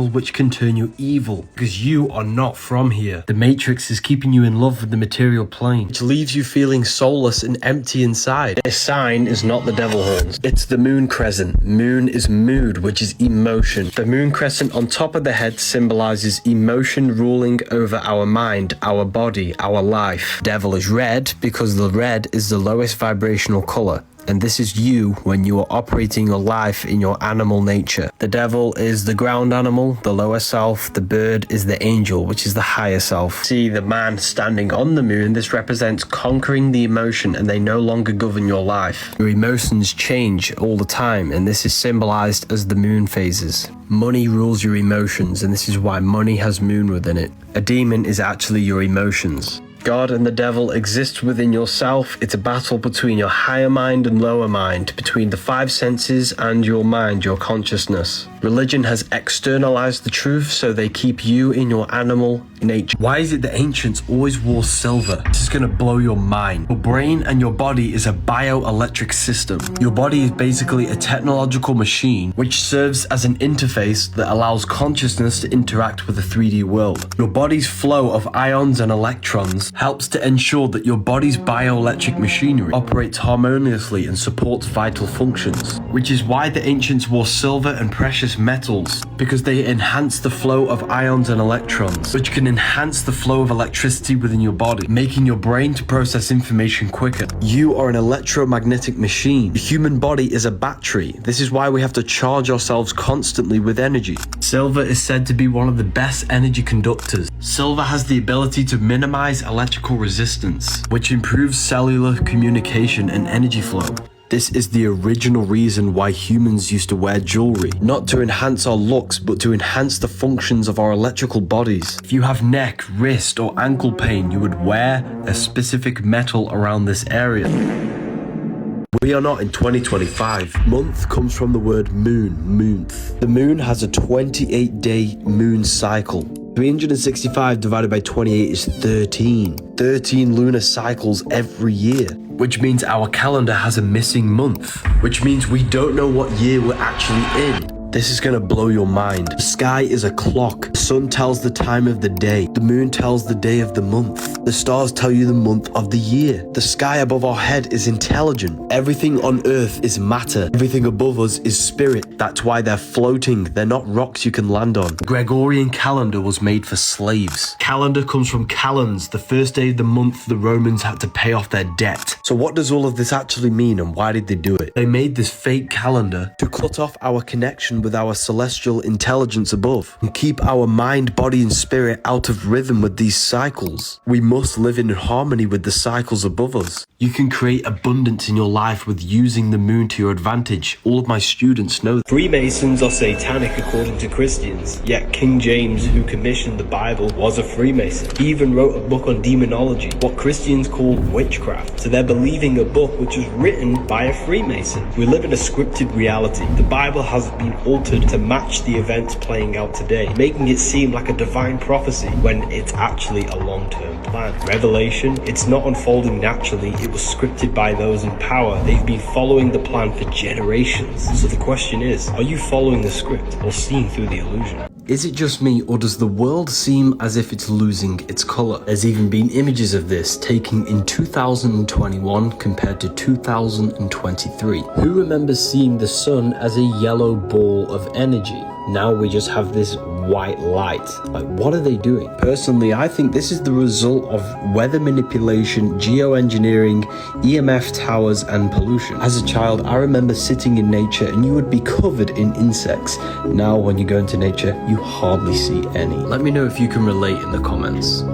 Speaker 1: which can turn you evil, because you are not from here. The matrix is keeping you in love with the material plane, which leaves you feeling soulless and empty inside. This sign is not the devil horns, it's the moon crescent. Moon is mood, which is emotion. The moon crescent on top of the head symbolizes emotion ruling over our mind, our body, our life. Devil is red because the red is the lowest vibrational color. And this is you when you are operating your life in your animal nature. The devil is the ground animal, the lower self. The bird is the angel, which is the higher self. See the man standing on the moon. This represents conquering the emotion, and they no longer govern your life. Your emotions change all the time, and this is symbolized as the moon phases. Money rules your emotions, and this is why money has moon within it. A demon is actually your emotions. God and the devil exist within yourself. It's a battle between your higher mind and lower mind, between the 5 senses and your mind, your consciousness. Religion has externalized the truth, so they keep you in your animal nature. Why is it the ancients always wore silver? This is going to blow your mind. Your brain and your body is a bioelectric system. Your body is basically a technological machine which serves as an interface that allows consciousness to interact with the 3D world. Your body's flow of ions and electrons helps to ensure that your body's bioelectric machinery operates harmoniously and supports vital functions, which is why the ancients wore silver and precious metals, because they enhance the flow of ions and electrons, which can enhance the flow of electricity within your body, making your brain to process information quicker. You are an electromagnetic machine. The human body is a battery. This is why we have to charge ourselves constantly with energy. Silver is said to be one of the best energy conductors. Silver has the ability to minimize electrical resistance, which improves cellular communication and energy flow. This is the original reason why humans used to wear jewelry, not to enhance our looks, but to enhance the functions of our electrical bodies. If you have neck, wrist, or ankle pain, you would wear a specific metal around this area. We are not in 2025. Month comes from the word moon, moonth. The moon has a 28-day moon cycle. 365 divided by 28 is 13. 13 lunar cycles every year, which means our calendar has a missing month, which means we don't know what year we're actually in. This is gonna blow your mind. The sky is a clock. The sun tells the time of the day. The moon tells the day of the month. The stars tell you the month of the year. The sky above our head is intelligent. Everything on earth is matter. Everything above us is spirit. That's why they're floating. They're not rocks you can land on. The Gregorian calendar was made for slaves. Calendar comes from calends, the first day of the month the Romans had to pay off their debt. So what does all of this actually mean, and why did they do it? They made this fake calendar to cut off our connection with our celestial intelligence above and keep our mind, body and spirit out of rhythm with these cycles. We must live in harmony with the cycles above us. You can create abundance in your life with using the moon to your advantage. All of my students know that. Freemasons are satanic according to Christians, yet King James, who commissioned the Bible, was a Freemason. He even wrote a book on demonology, what Christians call witchcraft. So they're believing a book which was written by a Freemason. We live in a scripted reality. The Bible has been altered to match the events playing out today, making it seem like a divine prophecy when it's actually a long-term plan. Revelation, it's not unfolding naturally, it was scripted by those in power. They've been following the plan for generations. So the question is, are you following the script or seeing through the illusion? Is it just me, or does the world seem as if it's losing its colour? There's even been images of this taken in 2021 compared to 2023. Who remembers seeing the sun as a yellow ball of energy? Now we just have this white light. Like, what are they doing? Personally, I think this is the result of weather manipulation, geoengineering, EMF towers and pollution. As a child, I remember sitting in nature and you would be covered in insects. Now when you go into nature, you hardly see any. Let me know if you can relate in the comments.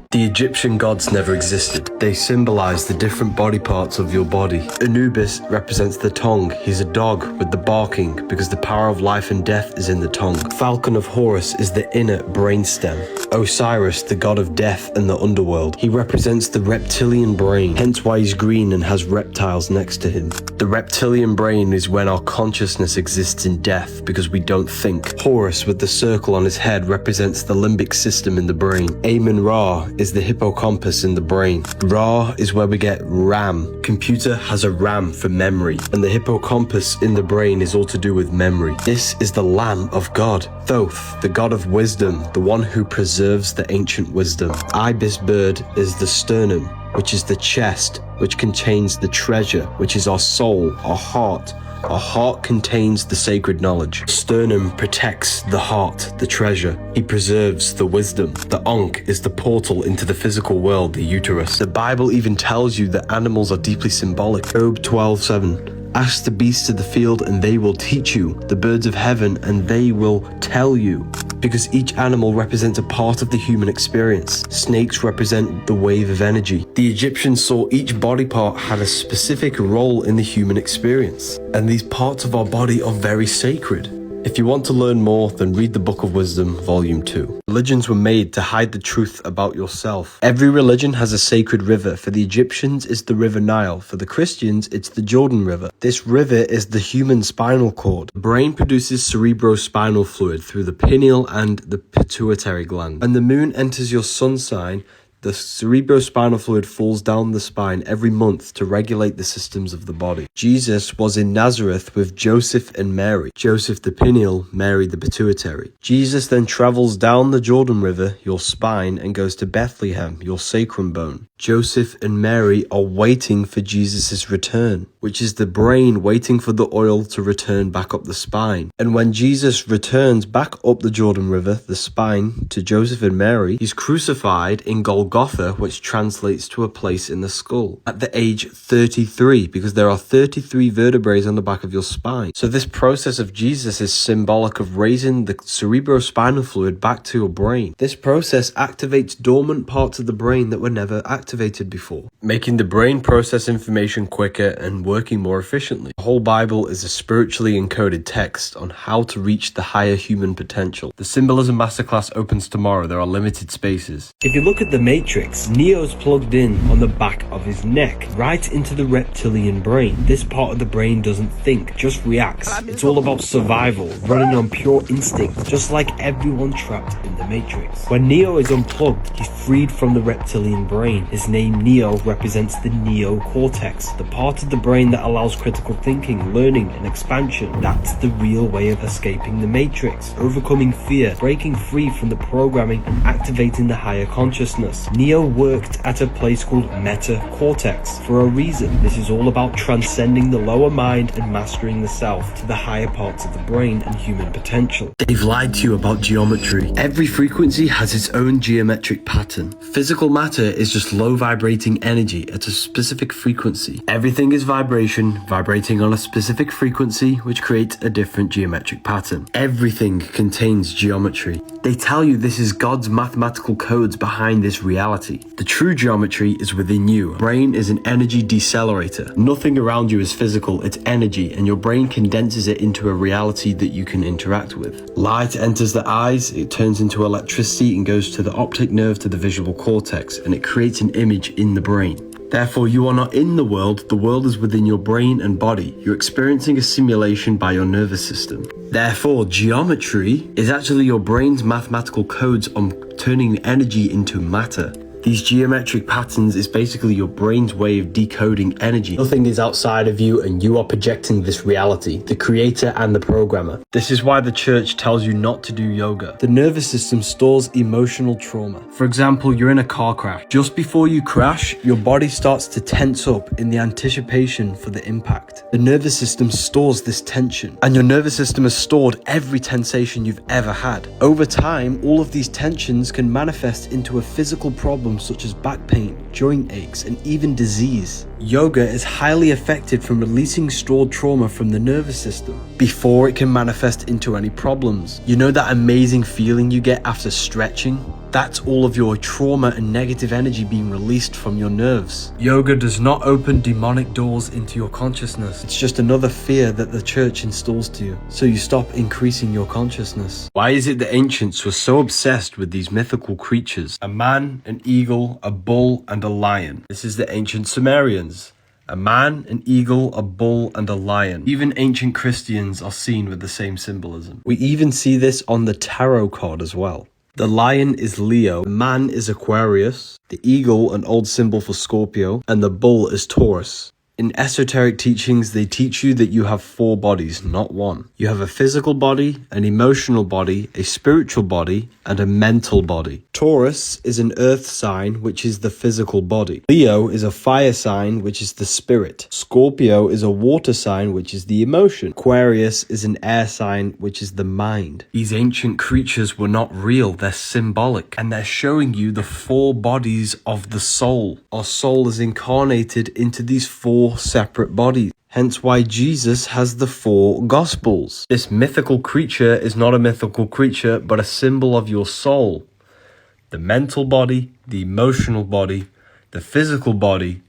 Speaker 1: The Egyptian gods never existed. They symbolize the different body parts of your body. Anubis represents the tongue. He's a dog with the barking because the power of life and death is in the tongue. Falcon of Horus is the inner brainstem. Osiris, the god of death and the underworld. He represents the reptilian brain, hence why he's green and has reptiles next to him. The reptilian brain is when our consciousness exists in death because we don't think. Horus with the circle on his head represents the limbic system in the brain. Amun-Ra is the hippocampus in the brain. Ra is where we get RAM. Computer has a RAM for memory, and the hippocampus in the brain is all to do with memory. This is the Lamb of God. Thoth, the god of wisdom, the one who preserves the ancient wisdom. Ibis bird is the sternum, which is the chest, which contains the treasure, which is our soul, our heart. Our heart contains the sacred knowledge. Sternum protects the heart, the treasure. He preserves the wisdom. The Ankh is the portal into the physical world, the uterus. The Bible even tells you that animals are deeply symbolic. Job 12:7. Ask the beasts of the field and they will teach you, the birds of heaven and they will tell you. Because each animal represents a part of the human experience. Snakes represent the wave of energy. The Egyptians saw each body part had a specific role in the human experience. And these parts of our body are very sacred. If you want to learn more, then read the Book of Wisdom, Volume 2. Religions were made to hide the truth about yourself. Every religion has a sacred river. For the Egyptians, it's the River Nile. For the Christians, it's the Jordan River. This river is the human spinal cord. The brain produces cerebrospinal fluid through the pineal and the pituitary gland. When the moon enters your sun sign, the cerebrospinal fluid falls down the spine every month to regulate the systems of the body. Jesus was in Nazareth with Joseph and Mary. Joseph the pineal, Mary the pituitary. Jesus then travels down the Jordan River, your spine, and goes to Bethlehem, your sacrum bone. Joseph and Mary are waiting for Jesus' return, which is the brain waiting for the oil to return back up the spine. And when Jesus returns back up the Jordan River, the spine, to Joseph and Mary, he's crucified in Golgotha, which translates to a place in the skull, at the age 33, because there are 33 vertebrae on the back of your spine. So this process of Jesus is symbolic of raising the cerebrospinal fluid back to your brain. This process activates dormant parts of the brain that were never activated before, making the brain process information quicker and working more efficiently. The whole Bible is a spiritually encoded text on how to reach the higher human potential. The Symbolism Masterclass opens tomorrow. There are limited spaces.
Speaker 2: If you look at the Matrix, Neo's plugged in on the back of his neck, right into the reptilian brain. This part of the brain doesn't think, just reacts. It's all about survival, running on pure instinct, just like everyone trapped in the Matrix. When Neo is unplugged, he's freed from the reptilian brain. His name Neo represents the neocortex, the part of the brain that allows critical thinking, learning, and expansion. That's the real way of escaping the Matrix, overcoming fear, breaking free from the programming, and activating the higher consciousness. Neo worked at a place called metacortex for a reason. This is all about transcending the lower mind and mastering the self to the higher parts of the brain and human potential.
Speaker 1: They've lied to you about geometry. Every frequency has its own geometric pattern. Physical matter is just low vibrating energy at a specific frequency. Everything is vibration, vibrating on a specific frequency, which creates a different geometric pattern. Everything contains geometry. They tell you this is God's mathematical codes behind this reality. The true geometry is within you. Brain is an energy decelerator. Nothing around you is physical, it's energy, and your brain condenses it into a reality that you can interact with. Light enters the eyes, it turns into electricity and goes to the optic nerve to the visual cortex, and it creates an image in the brain. Therefore, you are not in the world is within your brain and body. You're experiencing a simulation by your nervous system. Therefore, geometry is actually your brain's mathematical codes on turning energy into matter. These geometric patterns is basically your brain's way of decoding energy. Nothing is outside of you and you are projecting this reality, the creator and the programmer. This is why the church tells you not to do yoga. The nervous system stores emotional trauma. For example, you're in a car crash. Just before you crash, your body starts to tense up in the anticipation for the impact. The nervous system stores this tension, and your nervous system has stored every sensation you've ever had. Over time, all of these tensions can manifest into a physical problem such as back pain, joint aches, and even disease. Yoga is highly effective from releasing stored trauma from the nervous system before it can manifest into any problems. You know that amazing feeling you get after stretching? That's all of your trauma and negative energy being released from your nerves. Yoga does not open demonic doors into your consciousness. It's just another fear that the church installs to you, so you stop increasing your consciousness. Why is it the ancients were so obsessed with these mythical creatures? A man, an eagle, a bull, and a lion. This is the ancient Sumerians. A man, an eagle, a bull, and a lion. Even ancient Christians are seen with the same symbolism. We even see this on the tarot card as well. The lion is Leo, the man is Aquarius, the eagle an old symbol for Scorpio, and the bull is Taurus. In esoteric teachings, they teach you that you have 4 bodies, not one. You have a physical body, an emotional body, a spiritual body, and a mental body. Taurus is an earth sign, which is the physical body. Leo is a fire sign, which is the spirit. Scorpio is a water sign, which is the emotion. Aquarius is an air sign, which is the mind. These ancient creatures were not real, they're symbolic, and they're showing you the 4 bodies of the soul. Our soul is incarnated into these 4 separate bodies. Hence why Jesus has the 4 Gospels. This mythical creature is not a mythical creature, but a symbol of your soul. The mental body, the emotional body, the physical body,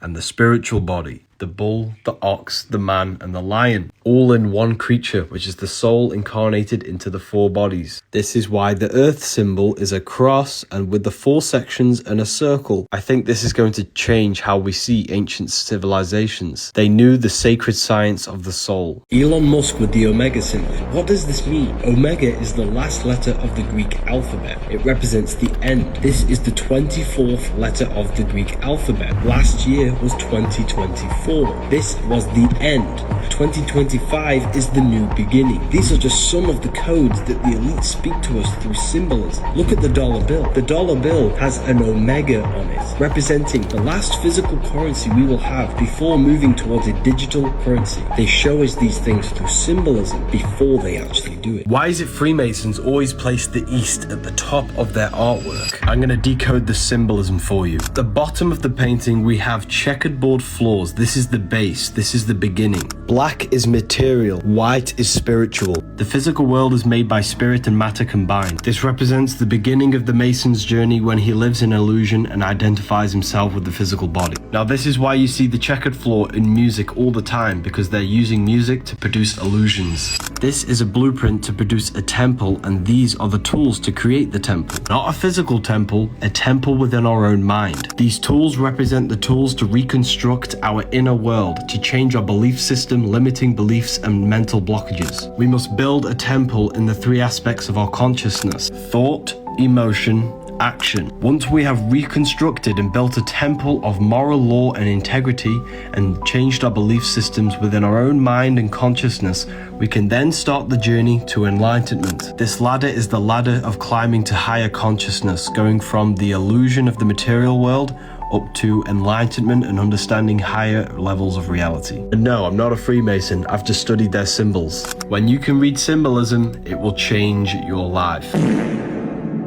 Speaker 1: and the spiritual body. The bull, the ox, the man, and the lion, all in one creature, which is the soul incarnated into the 4 bodies. This is why the earth symbol is a cross and with the 4 sections and a circle. I think this is going to change how we see ancient civilizations. They knew the sacred science of the soul. Elon Musk with the Omega symbol. What does this mean? Omega is the last letter of the Greek alphabet. It represents the end. This is the 24th letter of the Greek alphabet. Last year was 2024. 2024, this was the end. 2025 is the new beginning. These are just some of the codes that the elite speak to us through symbolism. Look at the dollar bill. The dollar bill has an omega on it, representing the last physical currency we will have before moving towards a digital currency. They show us these things through symbolism before they actually do it. Why is it Freemasons always place the East at the top of their artwork? I'm going to decode the symbolism for you. At the bottom of the painting we have checkerboard floors. This is the base. This is the beginning. Black is material. White is spiritual. The physical world is made by spirit and matter combined. This represents the beginning of the Mason's journey when he lives in illusion and identifies himself with the physical body. Now this is why you see the checkered floor in music all the time, because they're using music to produce illusions. This is a blueprint to produce a temple, and these are the tools to create the temple. Not a physical temple, a temple within our own mind. These tools represent the tools to reconstruct our inner world, to change our belief system, limiting beliefs and mental blockages. We must build a temple in the three aspects of our consciousness: thought, emotion, action. Once we have reconstructed and built a temple of moral law and integrity and changed our belief systems within our own mind and consciousness, we can then start the journey to enlightenment. This ladder is the ladder of climbing to higher consciousness, going from the illusion of the material world up to enlightenment and understanding higher levels of reality. And no, I'm not a Freemason, I've just studied their symbols. When you can read symbolism, it will change your life.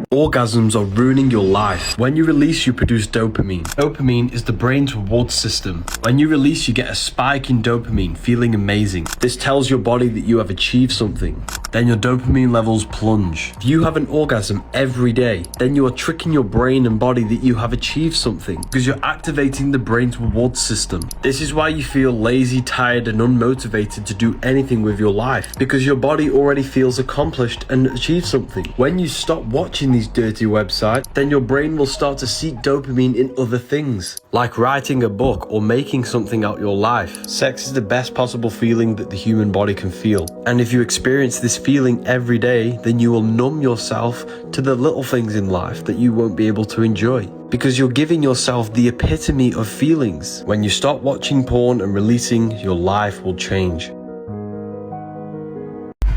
Speaker 1: Orgasms are ruining your life. When you release, you produce dopamine. Dopamine is the brain's reward system. When you release, you get a spike in dopamine, feeling amazing. This tells your body that you have achieved something. Then your dopamine levels plunge. If you have an orgasm every day, then you are tricking your brain and body that you have achieved something, because you're activating the brain's reward system. This is why you feel lazy, tired, and unmotivated to do anything with your life, because your body already feels accomplished and achieved something. When you stop watching these dirty websites, then your brain will start to seek dopamine in other things, like writing a book or making something out your life. Sex is the best possible feeling that the human body can feel. And if you experience this feeling every day, then you will numb yourself to the little things in life that you won't be able to enjoy, because you're giving yourself the epitome of feelings. When you stop watching porn and releasing, your life will change.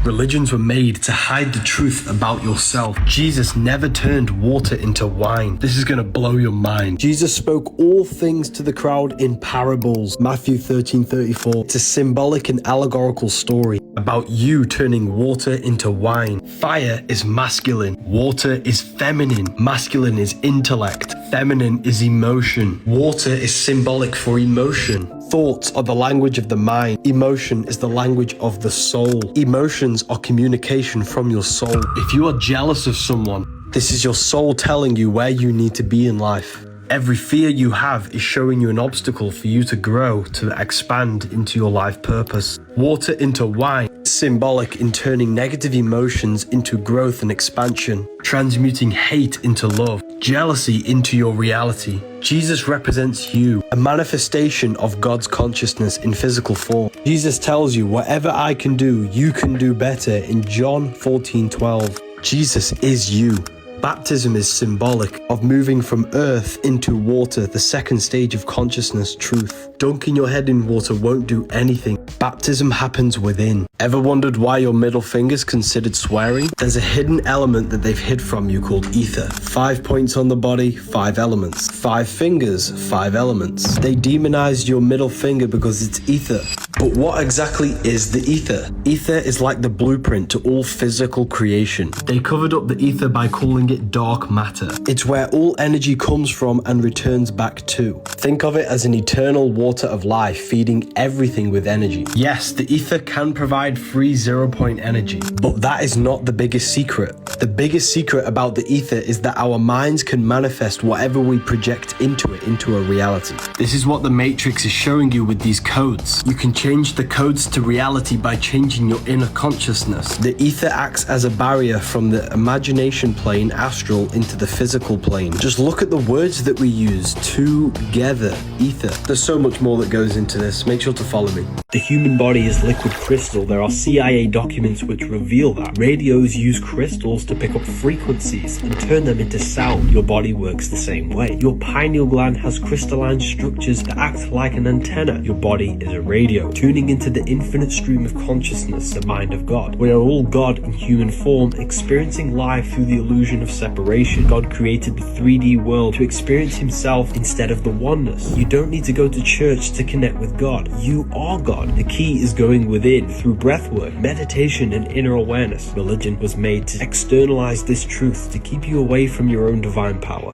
Speaker 1: Religions were made to hide the truth about yourself. Jesus never turned water into wine. This is going to blow your mind. Jesus spoke all things to the crowd in parables. Matthew 13:34. It's a symbolic and allegorical story about you turning water into wine. Fire is masculine. Water is feminine. Masculine is intellect. Feminine is emotion. Water is symbolic for emotion. Thoughts are the language of the mind. Emotion is the language of the soul. Emotions are communication from your soul. If you are jealous of someone, this is your soul telling you where you need to be in life. Every fear you have is showing you an obstacle for you to grow, to expand into your life purpose. Water into wine is symbolic in turning negative emotions into growth and expansion, transmuting hate into love, jealousy into your reality. Jesus represents you, a manifestation of God's consciousness in physical form. Jesus tells you, whatever I can do, you can do better in John 14:12. Jesus is you. Baptism is symbolic of moving from earth into water, the second stage of consciousness, truth. Dunking your head in water won't do anything. Baptism happens within. Ever wondered why your middle finger's considered swearing? There's a hidden element that they've hid from you called ether. 5 points on the body, 5 elements. 5 fingers, 5 elements. They demonized your middle finger because it's ether. But what exactly is the ether? Ether is like the blueprint to all physical creation. They covered up the ether by calling it dark matter. It's where all energy comes from and returns back to. Think of it as an eternal water of life feeding everything with energy. Yes, the ether can provide free 0-point energy, but that is not the biggest secret. The biggest secret about the ether is that our minds can manifest whatever we project into it into a reality. This is what the Matrix is showing you with these codes. You can change Change the codes to reality by changing your inner consciousness. The ether acts as a barrier from the imagination plane astral into the physical plane. Just look at the words that we use. Together. Ether. There's so much more that goes into this. Make sure to follow me.
Speaker 4: The human body is liquid crystal. There are CIA documents which reveal that. Radios use crystals to pick up frequencies and turn them into sound. Your body works the same way. Your pineal gland has crystalline structures that act like an antenna. Your body is a radio, tuning into the infinite stream of consciousness, the mind of God. We are all God in human form, experiencing life through the illusion of separation. God created the 3D world to experience himself instead of the oneness. You don't need to go to church to connect with God. You are God. The key is going within through breathwork, meditation, and inner awareness. Religion was made to externalize this truth, to keep you away from your own divine power.